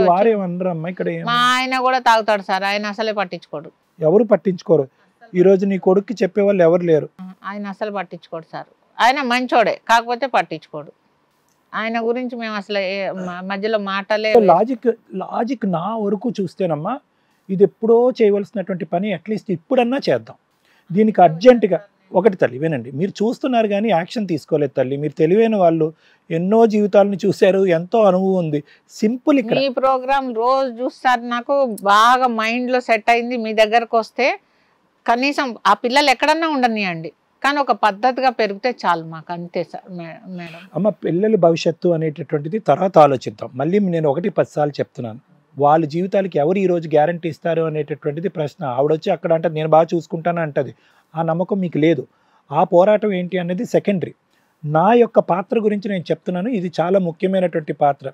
మా ఆయన కూడా తాగుతాడు సార్. ఆయన అసలే పట్టించుకోడు. ఎవరు పట్టించుకోరు. ఈ రోజు నీ కొడుక్కి చెప్పే వాళ్ళు ఎవరు లేరు. ఆయన అసలు పట్టించుకోడు సార్. ఆయన మంచోడే, కాకపోతే పట్టించుకోడు. ఆయన గురించి మేము అసలు మధ్యలో మాటలే. లాజిక్ నా వరకు చూస్తేనమ్మా ఇది ఎప్పుడో చేయవలసినటువంటి పని అట్లీస్ట్ ఇప్పుడన్నా చేద్దాం. దీనికి అర్జెంటుగా ఒకటి తల్లి వినండి, మీరు చూస్తున్నారు కానీ యాక్షన్ తీసుకోలేదు తల్లి. మీరు తెలివైన వాళ్ళు, ఎన్నో జీవితాలను చూశారు, ఎంతో అనుభవం ఉంది. సింపుల్ ఇక్కడ ఈ ప్రోగ్రామ్ రోజు చూస్తారు, నాకు బాగా మైండ్లో సెట్ అయింది. మీ దగ్గరకు వస్తే కనీసం ఆ పిల్లలు ఎక్కడన్నా ఉండనియండి, కానీ ఒక పద్ధతిగా పెరిగితే చాలు మాకు, అంతే సార్ మేడం. అమ్మ పిల్లల భవిష్యత్తు అనేటటువంటిది తర్వాత ఆలోచిద్దాం. మళ్ళీ నేను 1-10 సార్లు చెప్తున్నాను, వాళ్ళ జీవితాలకి ఎవరు ఈరోజు గ్యారంటీ ఇస్తారు అనేటటువంటిది ప్రశ్న. ఆవిడొచ్చి అక్కడ అంటే నేను బాగా చూసుకుంటాను అంటది, ఆ నమ్మకం మీకు లేదు. ఆ పోరాటం ఏంటి అనేది సెకండరీ. నా యొక్క పాత్ర గురించి నేను చెప్తున్నాను, ఇది చాలా ముఖ్యమైనటువంటి పాత్ర.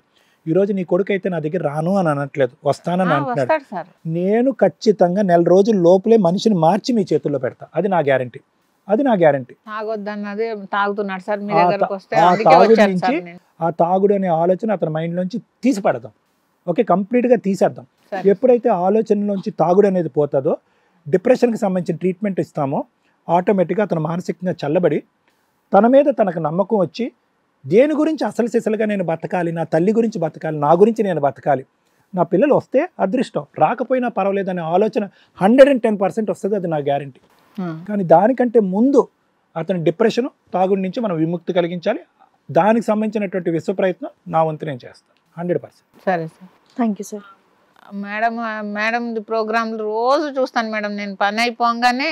ఈరోజు నీ కొడుకు అయితే నా దగ్గర రాను అని అనట్లేదు, వస్తానని అంటున్నాడు. నేను ఖచ్చితంగా 1 నెల రోజుల లోపలే మనిషిని మార్చి మీ చేతుల్లో పెడతా, అది నా గ్యారంటీ. అది నా గ్యారంటీ. ఆ తాగుడు అనే ఆలోచన అతని మైండ్ నుంచి తీసి పడదాం. ఓకే, కంప్లీట్గా తీసేద్దాం. ఎప్పుడైతే ఆలోచనలోంచి తాగుడు అనేది పోతుందో, డిప్రెషన్కి సంబంధించిన ట్రీట్మెంట్ ఇస్తామో, ఆటోమేటిక్గా అతను మానసికంగా చల్లబడి తన మీద తనకు నమ్మకం వచ్చి దేని గురించి అసలు సిసలుగా నేను బతకాలి, నా తల్లి గురించి బతకాలి, నా గురించి నేను బతకాలి, నా పిల్లలు వస్తే అదృష్టం, రాకపోయినా పర్వాలేదు అనే ఆలోచన 110% వస్తుంది, అది నా గ్యారంటీ. కానీ దానికంటే ముందు అతని డిప్రెషన్ తాగుడి నుంచి మనం విముక్తి కలిగించాలి. దానికి సంబంధించినటువంటి విశ్వ ప్రయత్నం నా వంతు నేను చేస్తాను 100%. సరే sir, thank you sir. Madam ప్రోగ్రాంలు రోజు చూస్తాను మేడం. నేను పని అయిపోగానే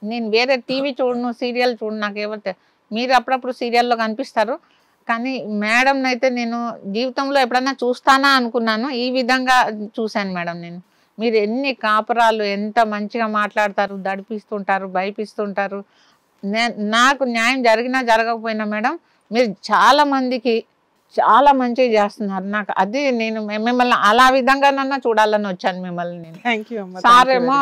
నేను వేరే టీవీ చూడను, సీరియల్ చూడను, నాకు మీరు అప్పుడప్పుడు సీరియల్లో కనిపిస్తారు, కానీ మేడం అయితే నేను జీవితంలో ఎప్పుడన్నా చూస్తానా అనుకున్నాను. ఈ విధంగా చూశాను మేడం నేను. మీరు ఎన్ని కాపురాలు ఎంత మంచిగా మాట్లాడతారు, దడిపిస్తుంటారు, భయపిస్తుంటారు. నాకు న్యాయం జరిగినా జరగకపోయినా మేడం మీరు చాలా మందికి చాలా మంచిగా చేస్తున్నారు. నాకు అది నేను మిమ్మల్ని అలా విధంగా నన్నా చూడాలని వచ్చాను మిమ్మల్ని నేను. సార్ ఏమో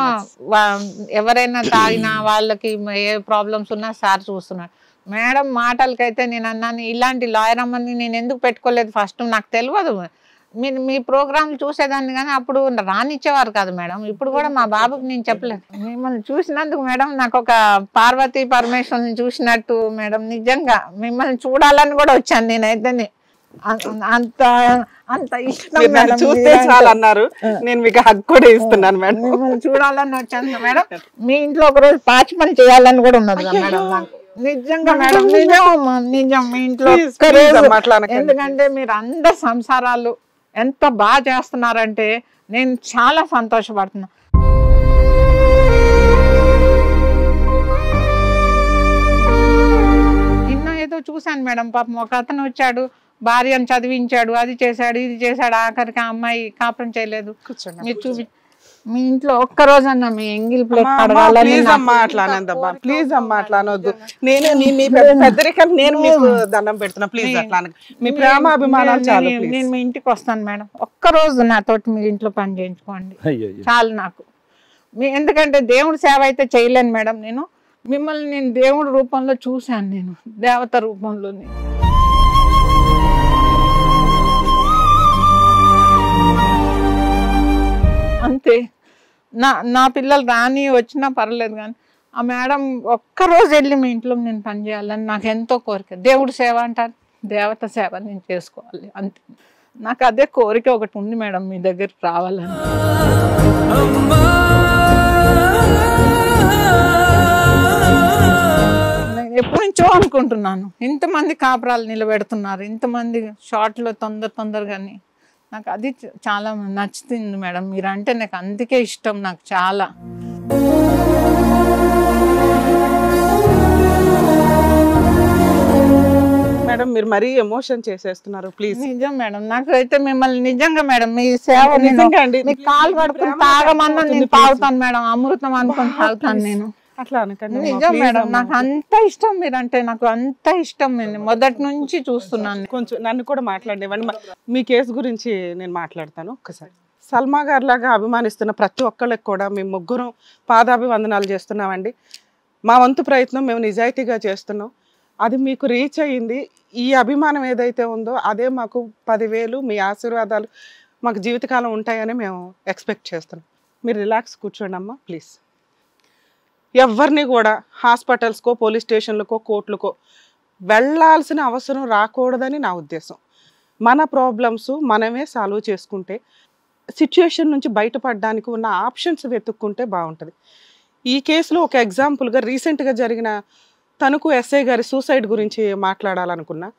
ఎవరైనా తాగినా వాళ్ళకి ఏ ప్రాబ్లమ్స్ ఉన్నా సార్ చూస్తున్నారు. మేడం మాటలకైతే నేను అన్నాను ఇలాంటి లాయర్ అమ్మని నేను ఎందుకు పెట్టుకోలేదు ఫస్ట్ నాకు తెలియదు. మీరు మీ ప్రోగ్రాంలు చూసేదాన్ని కానీ అప్పుడు రానిచ్చేవారు కాదు మేడం. ఇప్పుడు కూడా మా బాబుకి నేను చెప్పలేదు. మిమ్మల్ని చూసినందుకు మేడం నాకు ఒక పార్వతీ పరమేశ్వరుని చూసినట్టు మేడం. నిజంగా మిమ్మల్ని చూడాలని కూడా వచ్చాను నేనైతే. అంత అంత ఇష్టం మేడం. చూస్తే చాలా అన్నారు, నేను మీకు హక్ కూడా ఇస్తున్నాను మేడం. మిమ్మల్ని చూడాలని వచ్చాను మేడం. మీ ఇంట్లో ఒక రోజు పాచి పని చేయాలని కూడా ఉన్నది మేడం నాకు. నిజంగా మేడం, నిజం మీ ఇంట్లో. ఎందుకంటే మీరు అందరు సంసారాలు ఎంత బాగా చేస్తున్నారంటే నేను చాలా సంతోషపడుతున్నా. నిన్న ఏదో చూశాను మేడం, పాపం ఒక అతను వచ్చాడు, భార్యను చదివించాడు, అది చేశాడు ఇది చేశాడు, ఆఖరికి ఆ అమ్మాయి కాపురం చేయలేదు. మీరు చూపి మీ ఇంట్లో ఒక్కరోజన్నా మీ ఎంగిల్ ప్లేట్ కడగాలని. ప్లీజ్ అమ్మా అట్లా అనద్దమ్మా, ప్లీజ్ అమ్మా అట్లా అనొద్దు. నేను మీ పెద్దరికం నేను మీకు దండం పెడుతున్నా, ప్లీజ్ అట్లా అనకు. మీ ప్రేమ అభిమానాలు చాలు. నేను మీ ఇంటికి వస్తాను మేడం, ఒక్కరోజు నాతోటి మీరు ఇంట్లో పని చేయించుకోండి చాలు నాకు. ఎందుకంటే దేవుడి సేవ అయితే చేయలేను మేడం. నేను మిమ్మల్ని నేను దేవుడి రూపంలో చూశాను, నేను దేవత రూపంలో. అంతే. నా పిల్లలు రాని వచ్చినా పర్లేదు, కానీ ఆ మేడం ఒక్కరోజు వెళ్ళి మీ ఇంట్లో నేను పని చేయాలని నాకు ఎంతో కోరిక. దేవుడి సేవ అంటారు, దేవత సేవ నేను చేసుకోవాలి అంతే. నాకు అదే కోరిక ఒకటి ఉంది మేడం, మీ దగ్గరికి రావాలని. నేను ఎప్పటి నుంచో అనుకుంటున్నాను, ఇంతమంది కాపురాలు నిలబెడుతున్నారు, ఇంతమంది షార్ట్లో తొందరగాని. నాకు అది చాలా నచ్చుతుంది మేడం, మీరంటే నాకు అందుకే ఇష్టం నాకు చాలా. మేడం మీరు మరీ ఎమోషన్ చేసేస్తున్నారు, ప్లీజ్. నిజం మేడం, నాకు అయితే మిమ్మల్ని నిజంగా మేడం మీ సేవ మీకు కాలు కడుపుని తాగమన్నా నేను తాగుతాను మేడం, అమృతం అనుకుని తాగుతాను నేను. అట్లా అనకండి. నిజం మేడం, నాకు అంత ఇష్టం మీరంటే, నాకు అంత ఇష్టం. నేను మొదటి నుంచి చూస్తున్నాను. కొంచెం నన్ను కూడా మాట్లాడేవండి. మీ కేసు గురించి నేను మాట్లాడతాను ఒక్కసారి. సల్మా గారి లాగా అభిమానిస్తున్న ప్రతి ఒక్కళ్ళకి కూడా మేము ముగ్గురం పాదాభివందనాలు చేస్తున్నామండి. మా వంతు ప్రయత్నం మేము నిజాయితీగా చేస్తున్నాం, అది మీకు రీచ్ అయ్యింది. ఈ అభిమానం ఏదైతే ఉందో అదే మాకు 10,000 మీ ఆశీర్వాదాలు మాకు జీవితకాలం ఉంటాయని మేము ఎక్స్పెక్ట్ చేస్తున్నాం. మీరు రిలాక్స్ కూర్చోండి అమ్మా ప్లీజ్. ఎవరిని కూడా హాస్పిటల్స్కో పోలీస్ స్టేషన్లకో కోర్టులకో వెళ్ళాల్సిన అవసరం రాకూడదని నా ఉద్దేశం. మన ప్రాబ్లమ్స్ మనమే సాల్వ్ చేసుకుంటే, సిచ్యుయేషన్ నుంచి బయటపడడానికి ఉన్న ఆప్షన్స్ వెతుక్కుంటే బాగుంటుంది. ఈ కేసులో ఒక ఎగ్జాంపుల్గా రీసెంట్గా జరిగిన తణుకు ఎస్ఐ గారి సూసైడ్ గురించి మాట్లాడాలనుకున్నా.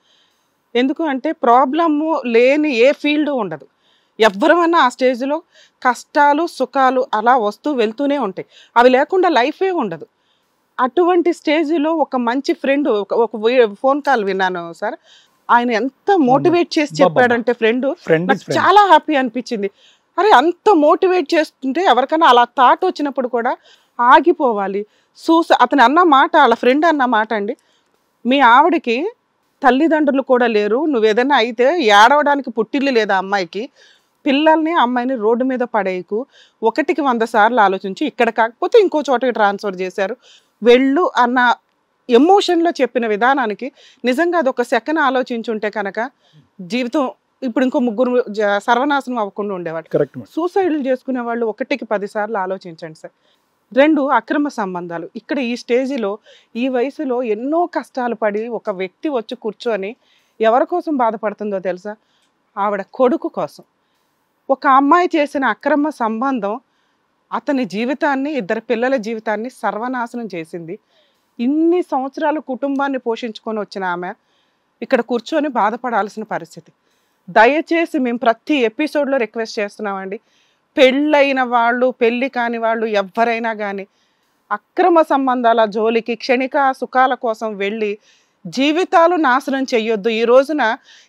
ఎందుకు అంటే ప్రాబ్లము లేని ఏ ఫీల్డ్ ఉండదు. ఎవరమైనా ఆ స్టేజ్లో కష్టాలు సుఖాలు అలా వస్తూ వెళ్తూనే ఉంటాయి, అవి లేకుండా లైఫే ఉండదు. అటువంటి స్టేజ్లో ఒక మంచి ఫ్రెండ్ ఒక ఫోన్ కాల్ విన్నాను సార్, ఆయన ఎంత మోటివేట్ చేసి చెప్పాడంటే ఫ్రెండ్ చాలా హ్యాపీ అనిపించింది. అరే అంత మోటివేట్ చేస్తుంటే ఎవరికైనా అలా థాట్ వచ్చినప్పుడు కూడా ఆగిపోవాలి. అతను అన్న మాట, వాళ్ళ ఫ్రెండ్ అన్న మాట అండి, మీ ఆవిడకి తల్లిదండ్రులు కూడా లేరు, నువ్వేదైనా అయితే ఏడవడానికి పుట్టిల్లు లేదా అమ్మాయికి, పిల్లల్ని అమ్మాయిని రోడ్డు మీద పడేయకు, 1కి 100 సార్లు ఆలోచించి ఇక్కడ కాకపోతే ఇంకో చోటకి ట్రాన్స్ఫర్ చేశారు వెళ్ళు అన్న ఎమోషన్లో చెప్పిన విధానానికి నిజంగా అది ఒక సెకండ్ ఆలోచించుంటే కనుక జీవితం ఇప్పుడు ఇంకో 3 సర్వనాశనం అవ్వకుండా ఉండేవాడు. సూసైడ్లు చేసుకునే వాళ్ళు 1కి 10 సార్లు ఆలోచించండి సార్. 2 అక్రమ సంబంధాలు. ఇక్కడ ఈ స్టేజ్లో ఈ వయసులో ఎన్నో కష్టాలు పడి ఒక వ్యక్తి వచ్చి కూర్చొని ఎవరి కోసం బాధపడుతుందో తెలుసా? ఆవిడ కొడుకు కోసం. ఒక అమ్మాయి చేసిన అక్రమ సంబంధం అతని జీవితాన్ని, 2 పిల్లల జీవితాన్ని సర్వనాశనం చేసింది. ఇన్ని సంవత్సరాలు కుటుంబాన్ని పోషించుకొని వచ్చిన ఆమె ఇక్కడ కూర్చొని బాధపడాల్సిన పరిస్థితి. దయచేసి మేము ప్రతి ఎపిసోడ్లో రిక్వెస్ట్ చేస్తున్నామండి, పెళ్ళైన వాళ్ళు పెళ్ళి కాని వాళ్ళు ఎవరైనా కానీ అక్రమ సంబంధాల జోలికి క్షణిక సుఖాల కోసం వెళ్ళి జీవితాలు నాశనం చెయ్యొద్దు. ఈ రోజున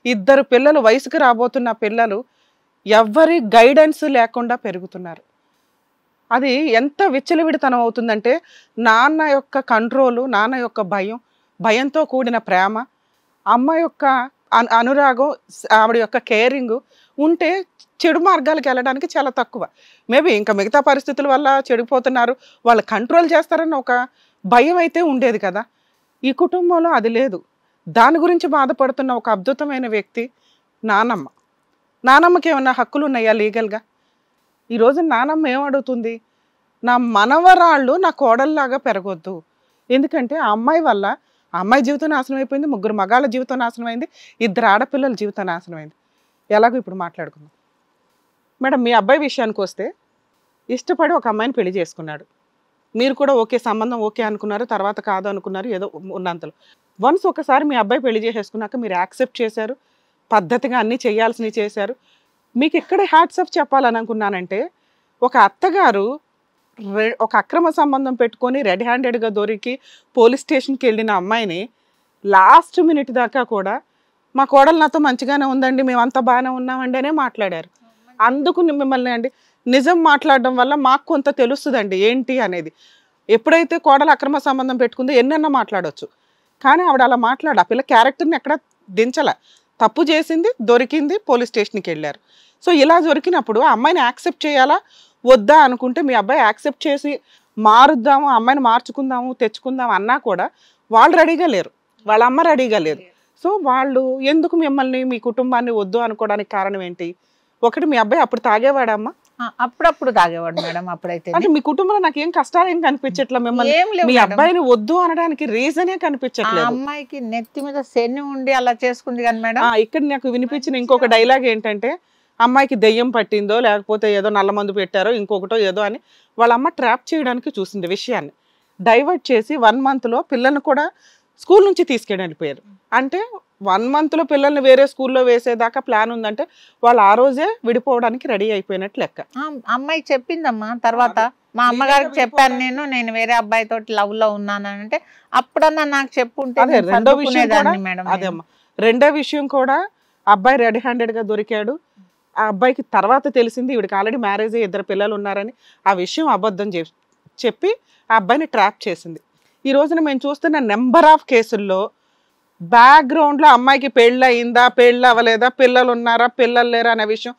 2 పిల్లలు, వయసుకు రాబోతున్న పిల్లలు ఎవ్వరి గైడెన్స్ లేకుండా పెరుగుతున్నారు. అది ఎంత విచ్చలవిడితనం అవుతుందంటే నాన్న యొక్క కంట్రోలు, నాన్న యొక్క భయంతో కూడిన ప్రేమ, అమ్మ యొక్క అనురాగం, ఆవిడ యొక్క కేరింగ్ ఉంటే చెడు మార్గాలకు వెళ్ళడానికి చాలా తక్కువ. మేబీ ఇంకా మిగతా పరిస్థితుల వల్ల చెడిపోతున్నారు, వాళ్ళు కంట్రోల్ చేస్తారన్న ఒక భయం అయితే ఉండేది కదా. ఈ కుటుంబంలో అది లేదు. దాని గురించి బాధపడుతున్న ఒక అద్భుతమైన వ్యక్తి నానమ్మ. నానమ్మకి ఏమన్నా హక్కులు ఉన్నాయా లీగల్గా? ఈరోజు నానమ్మ ఏమడుగుతుంది, నా మనవరాళ్ళు నా కోడల్లాగా పెరగొద్దు. ఎందుకంటే ఆ అమ్మాయి వల్ల ఆ అమ్మాయి జీవితం నాశనం అయిపోయింది, 3 మగాళ్ళ జీవితం నాశనం అయింది, 2 ఆడపిల్లల జీవితం నాశనం అయింది. ఎలాగో ఇప్పుడు మాట్లాడుకుందాం. మేడం, మీ అబ్బాయి విషయానికి వస్తే ఇష్టపడి ఒక అమ్మాయిని పెళ్లి చేసుకున్నాడు. మీరు కూడా ఓకే, సంబంధం ఓకే అనుకున్నారు, తర్వాత కాదు అనుకున్నారు, ఏదో ఉన్నంతలో. వన్స్ ఒకసారి మీ అబ్బాయి పెళ్లి చేసేసుకున్నాక మీరు యాక్సెప్ట్ చేశారు, పద్ధతిగా అన్నీ చేయాల్సినవి చేశారు. మీకు ఎక్కడ హ్యాట్స్ ఆఫ్ చెప్పాలని అనుకున్నానంటే, ఒక అత్తగారు ఒక అక్రమ సంబంధం పెట్టుకొని రెడ్ హ్యాండెడ్గా దొరికి పోలీస్ స్టేషన్కి వెళ్ళిన అమ్మాయిని లాస్ట్ మినిట్ దాకా కూడా మా కోడలు నాతో మంచిగానే ఉందండి, మేమంతా బాగానే ఉన్నామండి అనే మాట్లాడారు. అందుకు మిమ్మల్ని అండి, నిజం మాట్లాడడం వల్ల మాకు కొంత తెలుస్తుందండి ఏంటి అనేది. ఎప్పుడైతే కోడలు అక్రమ సంబంధం పెట్టుకుందో ఎన్నన్నా మాట్లాడవచ్చు, కానీ ఆవిడ అలా ఆ పిల్ల క్యారెక్టర్ని ఎక్కడ దించలే. తప్పు చేసింది, దొరికింది, పోలీస్ స్టేషన్కి వెళ్ళారు. సో ఇలా దొరికినప్పుడు ఆ అమ్మాయిని యాక్సెప్ట్ చేయాలా వద్దా అనుకుంటే మీ అబ్బాయి యాక్సెప్ట్ చేసి మారుద్దాము, అమ్మాయిని మార్చుకుందాము, తెచ్చుకుందాము అన్నా కూడా వాళ్ళు రెడీగా లేరు, వాళ్ళ అమ్మ రెడీగా లేదు. సో వాళ్ళు ఎందుకు మిమ్మల్ని, మీ కుటుంబాన్ని వద్దు అనుకోవడానికి కారణం ఏంటి? ఒకటి, మీ అబ్బాయి అప్పుడు తాగేవాడమ్మా? అప్పుడప్పుడు తాగేవాడు మేడం. అప్పుడైతే అంటే మీ కుటుంబంలో నాకు ఏం కష్టాలు ఏం కనిపించట్లా, మిమ్మల్ని మీ అబ్బాయిని వద్దు అనడానికి రీజనే కనిపించట్లేదు. అమ్మాయికి నెత్తి మీద శని ఉండి అలా చేసుకుంది కానీ మేడం. ఇక్కడ నాకు వినిపించిన ఇంకొక డైలాగ్ ఏంటంటే, అమ్మాయికి దెయ్యం పట్టిందో లేకపోతే ఏదో నల్ల మందు పెట్టారో ఇంకొకటో ఏదో అని వాళ్ళ అమ్మ ట్రాప్ చేయడానికి చూసింది, విషయాన్ని డైవర్ట్ చేసి 1 monthలో పిల్లల్ని కూడా స్కూల్ నుంచి తీసుకెళ్ళి వెళ్ళిపోయారు. అంటే 1 monthలో పిల్లల్ని వేరే స్కూల్లో వేసేదాకా ప్లాన్ ఉందంటే వాళ్ళు ఆ రోజే విడిపోవడానికి రెడీ అయిపోయినట్టు లెక్క. అమ్మాయి చెప్పిందమ్మా. తర్వాత మా అమ్మగారికి చెప్పాను, నేను వేరే అబ్బాయితో లవ్ లో ఉన్నానంటే అప్పుడన్నా నాకు చెప్పుంటే. రెండో విషయం కూడా అదే అమ్మా, రెండో విషయం కూడా అబ్బాయి రెడ్ హ్యాండెడ్గా దొరికాడు. ఆ అబ్బాయికి తర్వాత తెలిసింది ఈవిడికి ఆల్రెడీ మ్యారేజ్ అయ్యి 2 పిల్లలు ఉన్నారని. ఆ విషయం అబద్ధం చెప్పి ఆ అబ్బాయిని ట్రాప్ చేసింది. ఈ రోజున మేము చూస్తున్న నెంబర్ ఆఫ్ కేసుల్లో బ్యాక్గ్రౌండ్లో అమ్మాయికి పెళ్ళి అయిందా, పెళ్ళి అవ్వలేదా, పిల్లలు ఉన్నారా, పిల్లలు లేరా అనే విషయం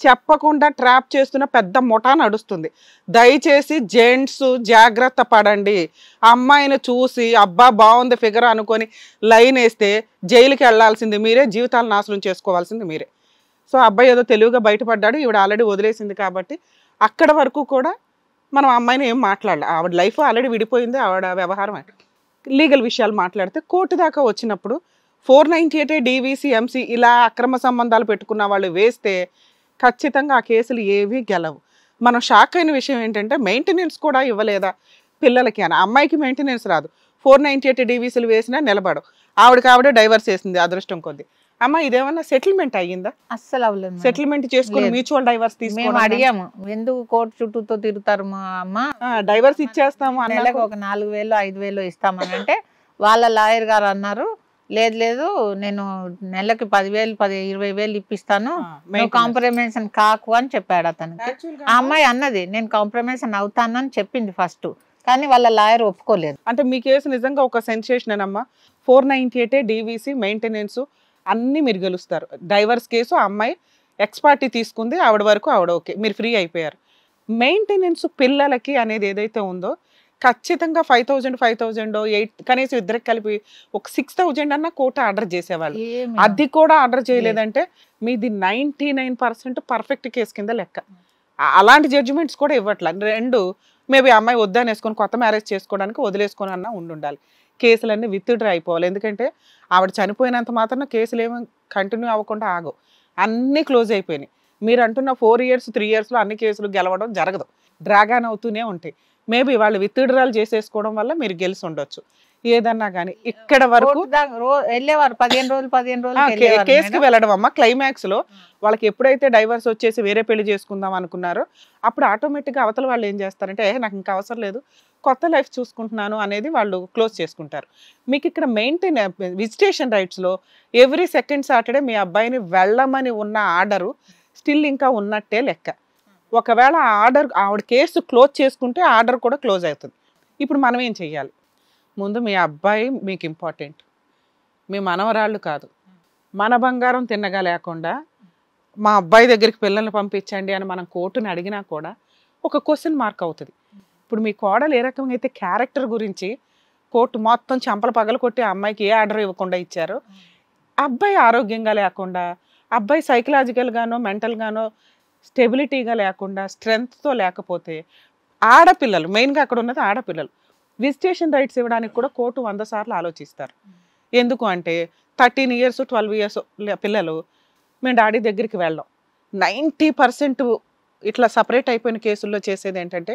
చెప్పకుండా ట్రాప్ చేస్తున్న పెద్ద ముఠా నడుస్తుంది. దయచేసి జెంట్స్ జాగ్రత్త పడండి. అమ్మాయిని చూసి అబ్బా బాగుంది ఫిగర్ అనుకొని లైన్ వేస్తే జైలుకి వెళ్లాల్సింది మీరే, జీవితాలు నాశనం చేసుకోవాల్సింది మీరే. సో అబ్బాయి ఏదో తెలివిగా బయటపడ్డాడు, ఈవిడ ఆల్రెడీ వదిలేసింది కాబట్టి అక్కడ వరకు కూడా మనం అమ్మాయిని ఏం మాట్లాడాలి. ఆవిడ లైఫ్ ఆల్రెడీ విడిపోయింది, ఆవిడ వ్యవహారం. లీగల్ విషయాలు మాట్లాడితే కోర్టు దాకా వచ్చినప్పుడు 498 DVC MC ఇలా అక్రమ సంబంధాలు పెట్టుకున్న వాళ్ళు వేస్తే ఖచ్చితంగా ఆ కేసులు ఏవి గెలవు. మనం షాక్ అయిన విషయం ఏంటంటే మెయింటెనెన్స్ కూడా ఇవ్వలేదా పిల్లలకి అని. అమ్మాయికి మెయింటెనెన్స్ రాదు, 498 DVCలు వేసినా నిలబడవు. ఆవిడకి డైవర్స్ చేసింది అదృష్టం కొద్ది. అమ్మ ఇదేమన్నా సెటిల్మెంట్ అయ్యిందా? అస్సలు అవ్వలేదు. సెటిల్మెంట్ చేసుకుని మ్యూచువల్ డైవర్స్ తీసుకుని అడిగాము, ఎందుకు కోర్టు చుట్టూతో తిరుగుతారు మా అమ్మ, డైవర్స్ ఇచ్చేస్తాము, నెలకు ఒక 4,000 5,000 ఇస్తామని అంటే వాళ్ళ లాయర్ గారు అన్నారు, లేదు నేను నెలకి 10,000 20,000 ఇప్పిస్తాను, నువ్వు కాంప్రమైజేషన్ కాకు అని చెప్పాడు అతనికి. ఆ అమ్మాయి అన్నది నేను కాంప్రమైజేషన్ అవుతానని చెప్పింది ఫస్ట్, కానీ వాళ్ళ లాయర్ ఒప్పుకోలేదు. అంటే మీ కేసు నిజంగా ఒక సెన్సేషన్ అమ్మా. 498 DVC మెయింటెనెన్స్ అన్నీ మీరు గెలుస్తారు. డైవర్స్ కేసు అమ్మాయి ఎక్స్పార్టీ తీసుకుంది, ఆవిడ వరకు ఆవిడ ఓకే, మీరు ఫ్రీ అయిపోయారు. మెయింటెనెన్స్ పిల్లలకి అనేది ఏదైతే ఉందో ఖచ్చితంగా 5,000 8 కనీసం ఇద్దరికి కలిపి ఒక 6,000 అన్న కోర్టు ఆర్డర్ చేసేవాళ్ళు. అది కూడా ఆర్డర్ చేయలేదంటే మీది 99% పర్ఫెక్ట్ కేసు కింద లెక్క. అలాంటి జడ్జిమెంట్స్ కూడా ఇవ్వట్లే. 2 మేబీ అమ్మాయి వద్దని వేసుకొని కొత్త మ్యారేజ్ చేసుకోవడానికి వదిలేసుకొని అన్నా ఉండాలి. కేసులన్నీ విత్డ్రా అయిపోవాలి. ఎందుకంటే ఆవిడ చనిపోయినంత మాత్రం కేసులు ఏమో కంటిన్యూ అవ్వకుండా ఆగవు, అన్నీ క్లోజ్ అయిపోయినాయి. మీరు అంటున్న 4 years 3 yearsలో అన్ని కేసులు గెలవడం జరగదు, డ్రాగాన్ అవుతూనే ఉంటాయి. మేబీ వాళ్ళు విత్డ్రాలు చేసేసుకోవడం వల్ల మీరు గెలిచి ఉండొచ్చు. ఏదన్నా కానీ ఇక్కడ వరకు కోర్టు దాకా వెళ్ళేవారు 15 రోజులు కేసుకి వెళ్ళడం అమ్మ. క్లైమాక్స్ లో వాళ్ళకి ఎప్పుడైతే డైవర్స్ వచ్చేసి వేరే పెళ్లి చేసుకుందాం అనుకున్నారో అప్పుడు ఆటోమేటిక్గా అవతల వాళ్ళు ఏం చేస్తారంటే నాకు ఇంకా అవసరం లేదు, కొత్త లైఫ్ చూసుకుంటున్నాను అనేది వాళ్ళు క్లోజ్ చేసుకుంటారు. మీకు ఇక్కడ మెయింటైన్ విజిటేషన్ రైట్స్లో ఎవ్రీ సెకండ్ సాటర్డే మీ అబ్బాయిని వెళ్ళమని ఉన్న ఆర్డరు స్టిల్ ఇంకా ఉన్నట్టే లెక్క. ఒకవేళ ఆ ఆర్డర్ ఆవిడ కేసు క్లోజ్ చేసుకుంటే ఆర్డర్ కూడా క్లోజ్ అవుతుంది. ఇప్పుడు మనం ఏం చెయ్యాలి? ముందు మీ అబ్బాయి మీకు ఇంపార్టెంట్, మీ మనవరాళ్ళు కాదు. మన బంగారం తిన్నగా లేకుండా మా అబ్బాయి దగ్గరికి పిల్లల్ని పంపించండి అని మనం కోర్టుని అడిగినా కూడా ఒక క్వశ్చన్ మార్క్ అవుతుంది. ఇప్పుడు మీ కోడలు ఏ రకంగా అయితే క్యారెక్టర్ గురించి కోర్టు మొత్తం చెంపలు పగలు కొట్టి ఆ అమ్మాయికి ఏ ఆర్డర్ ఇవ్వకుండా ఇచ్చారో, అబ్బాయి ఆరోగ్యంగా లేకుండా, అబ్బాయి సైకలాజికల్గానో మెంటల్గానో స్టెబిలిటీగా లేకుండా, స్ట్రెంగ్త్తో లేకపోతే, ఆడపిల్లలు మెయిన్గా అక్కడ ఉన్నది ఆడపిల్లలు విజిటేషన్ రైట్స్ ఇవ్వడానికి కూడా కోర్టు 100 సార్లు ఆలోచిస్తారు. ఎందుకు అంటే 13 years 12 years పిల్లలు మేము డాడీ దగ్గరికి వెళ్ళాం. 90% ఇట్లా సపరేట్ అయిపోయిన కేసుల్లో చేసేది ఏంటంటే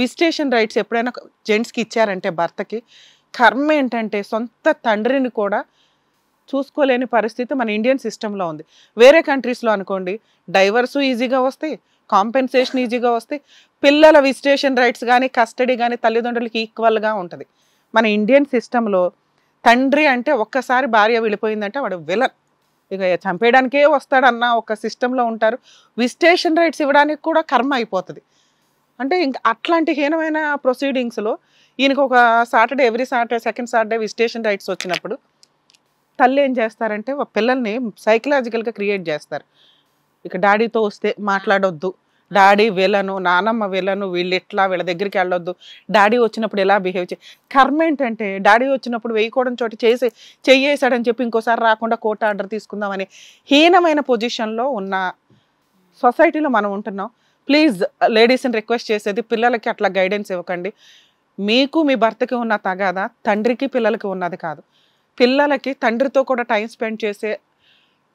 విజిటేషన్ రైట్స్ ఎప్పుడైనా జెంట్స్కి ఇచ్చారంటే భర్తకి కర్మ ఏంటంటే సొంత తండ్రిని కూడా చూసుకోలేని పరిస్థితి మన ఇండియన్ సిస్టంలో ఉంది. వేరే కంట్రీస్లో అనుకోండి డైవర్సు ఈజీగా వస్తాయి, కాంపెన్సేషన్ ఈజీగా వస్తాయి, పిల్లల విజిటేషన్ రైట్స్ కానీ కస్టడీ కానీ తల్లిదండ్రులకి ఈక్వల్గా ఉంటుంది. మన ఇండియన్ సిస్టంలో తండ్రి అంటే ఒక్కసారి భార్య వెళ్ళిపోయిందంటే వాడు విలన్, ఇక చంపేయడానికే వస్తాడన్న ఒక సిస్టంలో ఉంటారు. విజిటేషన్ రైట్స్ ఇవ్వడానికి కూడా కర్మ అయిపోతుంది. అంటే ఇంకా అట్లాంటి హీనమైన ప్రొసీడింగ్స్లో ఈయనకు ఒక Saturday every Saturday second Saturday visitation rights వచ్చినప్పుడు తల్లి ఏం చేస్తారంటే పిల్లల్ని సైకలాజికల్గా క్రియేట్ చేస్తారు. ఇక డాడీతో వస్తే మాట్లాడొద్దు, డాడీ విలను, నానమ్మ విలను, వీళ్ళు ఎట్లా వీళ్ళ దగ్గరికి వెళ్ళొద్దు, డాడీ వచ్చినప్పుడు ఎలా బిహేవ్ కర్మ ఏంటంటే డాడీ వచ్చినప్పుడు వేయకూడని చోట చెయ్యేసాడని చెప్పి ఇంకోసారి రాకుండా కోర్టు ఆర్డర్ తీసుకుందామని హీనమైన పొజిషన్లో ఉన్న సొసైటీలో మనం ఉంటున్నాం. ప్లీజ్ లేడీస్ని రిక్వెస్ట్ చేసేది పిల్లలకి అట్లా గైడెన్స్ ఇవ్వకండి. మీకు మీ భర్తకి ఉన్న తగాదా తండ్రికి పిల్లలకి ఉన్నది కాదు. పిల్లలకి తండ్రితో కూడా టైం స్పెండ్ చేసే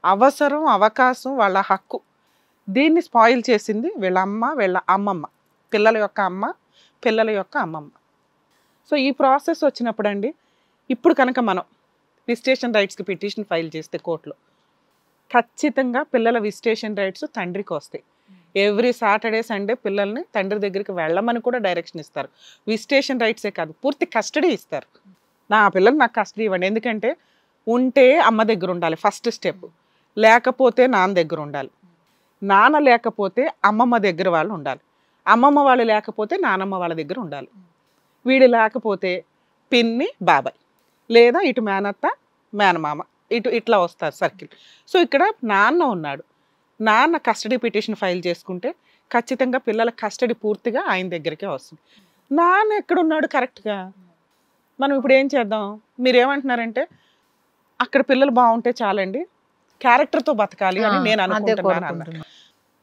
అవసరం, అవకాశం, వాళ్ళ హక్కు. దీన్ని స్పాయిల్ చేసింది వీళ్ళ అమ్మ, వీళ్ళ అమ్మమ్మ, పిల్లల యొక్క అమ్మ, పిల్లల యొక్క అమ్మమ్మ. సో ఈ ప్రాసెస్ వచ్చినప్పుడు అండి, ఇప్పుడు కనుక మనం విజిటేషన్ రైట్స్కి పిటిషన్ ఫైల్ చేస్తే కోర్టులో ఖచ్చితంగా పిల్లల విజిటేషన్ రైట్స్ తండ్రికి వస్తాయి. ఎవ్రీ సాటర్డే సండే పిల్లల్ని తండ్రి దగ్గరికి వెళ్ళమని కూడా డైరెక్షన్ ఇస్తారు. విజిటేషన్ రైట్సే కాదు, పూర్తి కస్టడీ ఇస్తారు. నా పిల్లలు నాకు కస్టడీ ఇవ్వండి. ఎందుకంటే ఉంటే అమ్మ దగ్గర ఉండాలి ఫస్ట్ స్టెప్, లేకపోతే నాన్న దగ్గర ఉండాలి, నాన్న లేకపోతే అమ్మమ్మ దగ్గర వాళ్ళు ఉండాలి, అమ్మమ్మ వాళ్ళు లేకపోతే నానమ్మ వాళ్ళ దగ్గర ఉండాలి, వీడు లేకపోతే పిన్ని బాబాయ్, లేదా ఇటు మేనత్త మేనమామ, ఇట్లా వస్తారు సర్కిల్. సో ఇక్కడ నాన్న ఉన్నాడు, నాన్న కస్టడీ పిటిషన్ ఫైల్ చేసుకుంటే ఖచ్చితంగా పిల్లల కస్టడీ పూర్తిగా ఆయన దగ్గరికే వస్తుంది. నాన్న ఎక్కడున్నాడు కరెక్ట్గా? మనం ఇప్పుడు ఏం చేద్దాం? మీరేమంటున్నారంటే అక్కడ పిల్లలు బాగుంటే చాలండి, క్యారెక్టర్తో బతకాలి అని నేను అనుకుంటున్నాను అన్న.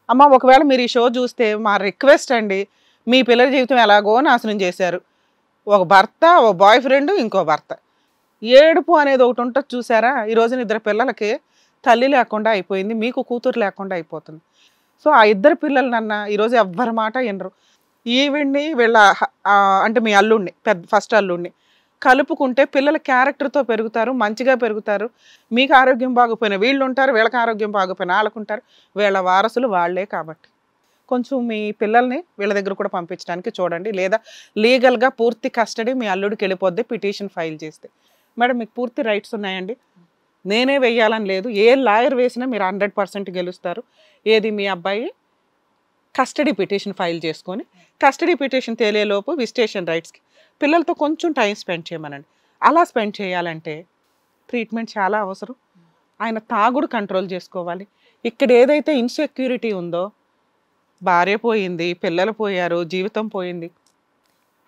అమ్మ ఒకవేళ మీరు ఈ షో చూస్తే మా రిక్వెస్ట్ అండి, మీ పిల్లల జీవితం ఎలాగో నాశనం చేశారు. ఒక భర్త, ఒక బాయ్ ఫ్రెండ్, ఇంకో భర్త, ఏడుపు అనేది ఒకటి ఉంటుంది చూసారా? ఈ రోజున ఇద్దరు పిల్లలకి తల్లి లేకుండా అయిపోయింది, మీకు కూతురు లేకుండా అయిపోతుంది. సో ఆ ఇద్దరు పిల్లలనన్నా ఈరోజు ఎవ్వరి మాట వినరు. ఈవిడ్ని వీళ్ళ అంటే మీ అల్లుడిని, ఫస్ట్ అల్లుడిని కలుపుకుంటే పిల్లల క్యారెక్టర్తో పెరుగుతారు, మంచిగా పెరుగుతారు. మీకు ఆరోగ్యం బాగుపోయినా వీళ్ళు ఉంటారు, వీళ్ళకి ఆరోగ్యం బాగుపోయినా వాళ్ళకు ఉంటారు, వీళ్ళ వారసులు వాళ్ళే. కాబట్టి కొంచెం మీ పిల్లల్ని వీళ్ళ దగ్గర కూడా పంపించడానికి చూడండి. లేదా లీగల్గా పూర్తి కస్టడీ మీ అల్లుడికి వెళ్ళిపోద్ది పిటిషన్ ఫైల్ చేస్తే. మేడం మీకు పూర్తి రైట్స్ ఉన్నాయండి, నేనే వెయ్యాలని లేదు, ఏ లాయర్ వేసినా మీరు 100% గెలుస్తారు. ఏది మీ అబ్బాయి కస్టడీ పిటిషన్ ఫైల్ చేసుకొని కస్టడీ పిటిషన్ తేలేలోపు విజిటేషన్ రైట్స్కి పిల్లలతో కొంచెం టైం స్పెండ్ చేయమనండి. అలా స్పెండ్ చేయాలంటే ట్రీట్మెంట్ చాలా అవసరం. ఆయన తాగుడు కంట్రోల్ చేసుకోవాలి. ఇక్కడ ఏదైతే ఇన్సెక్యూరిటీ ఉందో, భార్య పోయింది, పిల్లలు పోయారు, జీవితం పోయింది,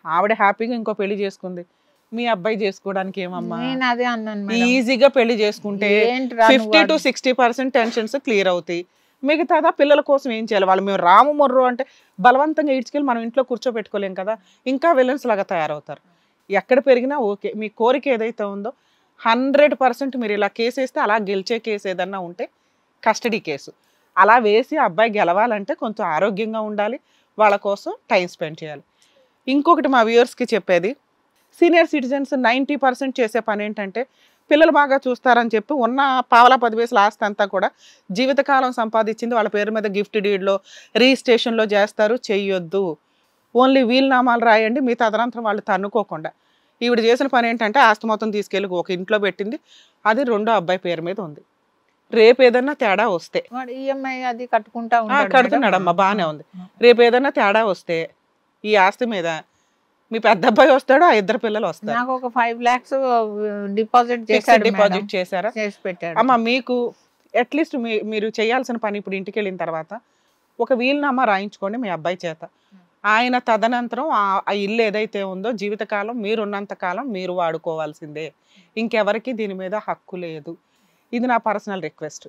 ఆవిడ హ్యాపీగా ఇంకో పెళ్లి చేసుకుంది, మీ అబ్బాయి చేసుకోవడానికి ఏమమ్మా? ఈజీగా పెళ్లి చేసుకుంటే 50 to 60% టెన్షన్స్ క్లియర్ అవుతాయి. మిగతాదా పిల్లల కోసం ఏం చేయాలి? వాళ్ళు మేము రాము మొర్రు అంటే బలవంతంగా ఈడ్చుకెళ్ళి మనం ఇంట్లో కూర్చోబెట్టుకోలేం కదా, ఇంకా విలన్స్ లాగా తయారవుతారు. ఎక్కడ పెరిగినా ఓకే, మీ కోరిక ఏదైతే ఉందో 100% మీరు ఇలా కేసు వేస్తే అలా గెలిచే కేసు ఏదన్నా ఉంటే కస్టడీ కేసు అలా వేసి అబ్బాయి గెలవాలంటే కొంచెం ఆరోగ్యంగా ఉండాలి, వాళ్ళ కోసం టైం స్పెండ్ చేయాలి. ఇంకొకటి మా వ్యూవర్స్కి చెప్పేది, సీనియర్ సిటిజన్స్ 90% చేసే పని ఏంటంటే పిల్లలు బాగా చూస్తారని చెప్పి ఉన్న పావలా 10 పైసలు ఆస్తి అంతా కూడా జీవితకాలం సంపాదించింది వాళ్ళ పేరు మీద గిఫ్ట్ డీడ్లో రిజిస్ట్రేషన్లో చేస్తారు. చెయ్యొద్దు. ఓన్లీ వీలునామాలు రాయండి, మీ తదనంతరం వాళ్ళు తన్నుకోకుండా. ఈవిడ చేసిన పని ఏంటంటే ఆస్తి మొత్తం తీసుకెళ్ళి ఒక ఇంట్లో పెట్టింది, అది రెండో అబ్బాయి పేరు మీద ఉంది. రేపు ఏదన్నా తేడా వస్తే ఈఎంఐ అది కట్టుకుంటా కడుతున్నాడమ్మా, బాగానే ఉంది. రేపు ఏదన్నా తేడా వస్తే ఈ ఆస్తి మీద మీ పెద్ద అబ్బాయి వస్తాడు, ఆ ఇద్దరు పిల్లలు వస్తారు. నాకు ఒక 5 lakhs డిపాజిట్ చేశారా? చేసి పెట్టాడు. అమ్మ మీకు అట్లీస్ట్ మీరు చేయాల్సిన పని ఇప్పుడు ఇంటికి వెళ్ళిన తర్వాత ఒక వీలునామా రాయించుకోండి మీ అబ్బాయి చేత. ఆయన తదనంతరం ఆ ఇల్లు ఏదైతే ఉందో జీవితకాలం మీరున్నంత కాలం మీరు వాడుకోవాల్సిందే, ఇంకెవరికి దీని మీద హక్కు లేదు. ఇది నా పర్సనల్ రిక్వెస్ట్.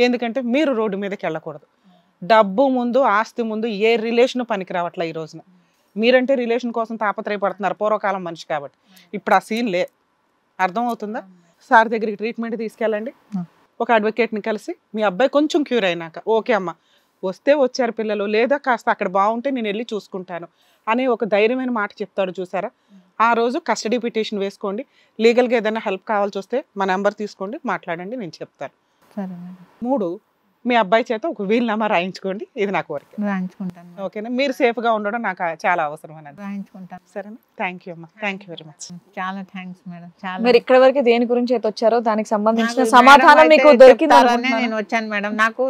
ఎందుకంటే మీరు రోడ్డు మీదకి వెళ్ళకూడదు. డబ్బు ముందు ఆస్తి ముందు ఏ రిలేషన్ పనికి రావట్లే ఈ రోజున. మీరంటే రిలేషన్ కోసం తాపత్రయపడుతున్నారు పూర్వకాలం మనిషి కాబట్టి. ఇప్పుడు ఆ సీన్ లే. అర్థమవుతుందా? సార్ దగ్గరికి ట్రీట్మెంట్ తీసుకెళ్ళండి, ఒక అడ్వకేట్ని కలిసి మీ అబ్బాయి కొంచెం క్యూర్ అయినాక ఓకే అమ్మ వస్తే వచ్చారు పిల్లలు, లేదా కాస్త అక్కడ బాగుంటే నేను వెళ్ళి చూసుకుంటాను అనే ఒక ధైర్యమైన మాట చెప్తాడు చూసారా. ఆ రోజు కస్టడీ పిటిషన్ వేసుకోండి. లీగల్గా ఏదైనా హెల్ప్ కావాల్సి వస్తే మా నెంబర్ తీసుకోండి, మాట్లాడండి, నేను చెప్తాను. 3 మీ అబ్బాయి చేత ఒక వీలునామా రాయించుకోండి. ఇది నా కోరిక. రాయించుకుంటాను. ఓకేనా? మీరు సేఫ్గా ఉండడం నాకు చాలా అవసరం అనేది. రాయించుకుంటాను. సరేనా? థ్యాంక్ యూ అమ్మా, థ్యాంక్ యూ వెరీ మచ్. చాలా థ్యాంక్స్ మేడం. చాలా మీరు ఇక్కడ వరకు దేని గురించి అయితే వచ్చారో దానికి సంబంధించిన నాకు సమాధానం మేడం మీకు అయితే దొరికింది చెప్తారనే నేను వచ్చాను మేడం. నాకు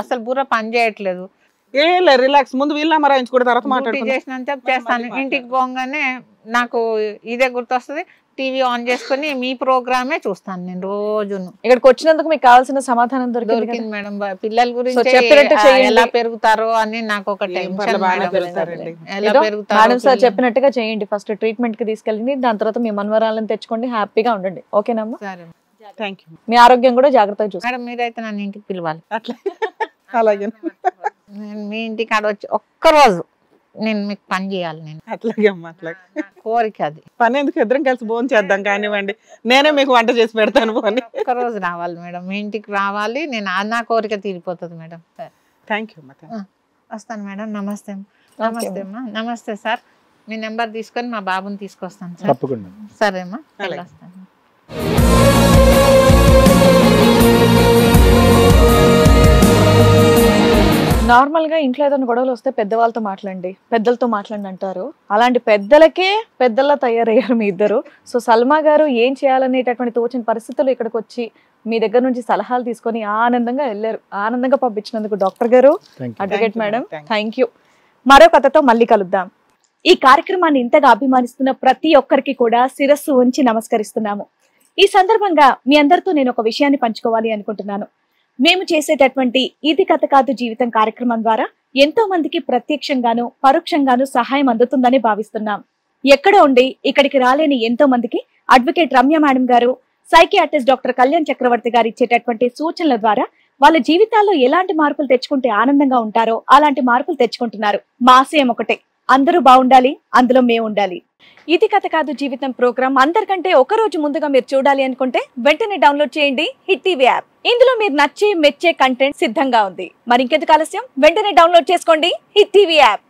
అసలు బుర్ర పని చేయట్లేదు. రిలాక్స్, ముందు వీలునామా రాయించుకోండి, తర్వాత డ్యూటీ మాట్లాడుకుందాం. చేసినంత చేస్తాను. ఇంటికి పోగానే నాకు ఇదే గుర్తొస్తుంది. టీవీ ఆన్ చేసుకుని మీ ప్రోగ్రామే చూస్తాను నేను రోజును. ఇక్కడికి వచ్చినందుకు మీకు కావాల్సిన సమాధానం దొరికింది దొరికింది మేడం. పిల్లల గురించి చెప్పినట్టు చేయండి. ఎలా పెరుగుతారో అని నాకు ఒక ఏం టెన్షన్ పర్లేదు, బాగానే మేడం. పెరుగుతారండి. ఎలా ఏదో పెరుగుతారో మేడం సార్ పిల్లలు. చెప్పినట్టుగా చేయండి. ఫస్ట్ ట్రీట్మెంట్ కి తీసుకెళ్ళండి, దాని తర్వాత మీ మనవరాలను తెచ్చుకోండి, హ్యాపీగా ఉండండి. ఓకేనమ్మా? సరే థ్యాంక్ యూ మీ ఆరోగ్యం కూడా జాగ్రత్తగా చూసుకోండి. మేడం. మీరైతే నన్ను ఇంటికి పిలవాలి. అట్లా అలాగే నేను మీ ఇంటికి ఆడ వచ్చి ఒక్కరోజు నేను మీకు పని చేయాలి. నేను అట్లాగే అమ్మా, అట్లాగే. నా కోరిక అది. పని ఎందుకు, ఇద్దరం కలిసి భోజనం చేద్దాం కానివ్వండి, నేనే మీకు వంట చేసి పెడతాను. పోనీ. ఒక్కరోజు రావాలి మేడం, మీ ఇంటికి రావాలి. నేను నా కోరిక తీరిపోతుంది మేడం. సరే థ్యాంక్ యూ అమ్మా. వస్తాను మేడం. నమస్తే. నమస్తే అమ్మా. నమస్తే సార్. మీ నెంబర్ తీసుకొని మా బాబుని తీసుకొస్తాను సార్. తప్పకుండా. సరే అమ్మా, అలాగే. వస్తాను. నార్మల్ గా ఇంట్లో ఏదైనా గొడవలు వస్తే పెద్దవాళ్ళతో మాట్లాడండి, పెద్దలతో మాట్లాడండి అంటారు. అలాంటి పెద్దలకే పెద్దల్లా తయారయ్యారు మీ ఇద్దరు. సో సల్మా గారు ఏం చేయాలనేటటువంటి తోచిన పరిస్థితులు ఇక్కడికి వచ్చి మీ దగ్గర నుంచి సలహాలు తీసుకొని ఆనందంగా వెళ్ళారు. ఆనందంగా పంపించినందుకు డాక్టర్ గారు, అడ్వకేట్ మేడం, థ్యాంక్ యూ. మరో కథతో మళ్ళీ కలుద్దాం. ఈ కార్యక్రమాన్ని ఇంతగా అభిమానిస్తున్న ప్రతి ఒక్కరికి కూడా శిరస్సు ఉంచి నమస్కరిస్తున్నాము. ఈ సందర్భంగా మీ అందరితో నేను ఒక విషయాన్ని పంచుకోవాలి అనుకుంటున్నాను. మేము చేసేటటువంటి ఇది కథ కాదు జీవితం కార్యక్రమం ద్వారా ఎంతో మందికి ప్రత్యక్షంగాను పరోక్షంగాను సహాయం అందుతుందని భావిస్తున్నాం. ఎక్కడో ఉండి ఇక్కడికి రాలేని ఎంతో మందికి అడ్వకేట్ రమ్య మేడం గారు, సైకియాట్రిస్ట్ డాక్టర్ కళ్యాణ్ చక్రవర్తి గారు ఇచ్చేటటువంటి సూచనల ద్వారా వాళ్ళ జీవితాల్లో ఎలాంటి మార్పులు తెచ్చుకుంటే ఆనందంగా ఉంటారో అలాంటి మార్పులు తెచ్చుకుంటున్నారు. మా ఆశయం ఒకటే, అందరూ బాగుండాలి, అందులో మేము ఉండాలి. ఇది కథ కాదు జీవితం ప్రోగ్రామ్ అందరికంటే ఒక రోజు ముందుగా మీరు చూడాలి అనుకుంటే వెంటనే డౌన్లోడ్ చేయండి హిట్ టీవీ యాప్. ఇందులో మీరు నచ్చే మెచ్చే కంటెంట్ సిద్ధంగా ఉంది. మరి ఇంకెందుకు ఆలస్యం, వెంటనే డౌన్లోడ్ చేసుకోండి హిట్ టీవీ యాప్.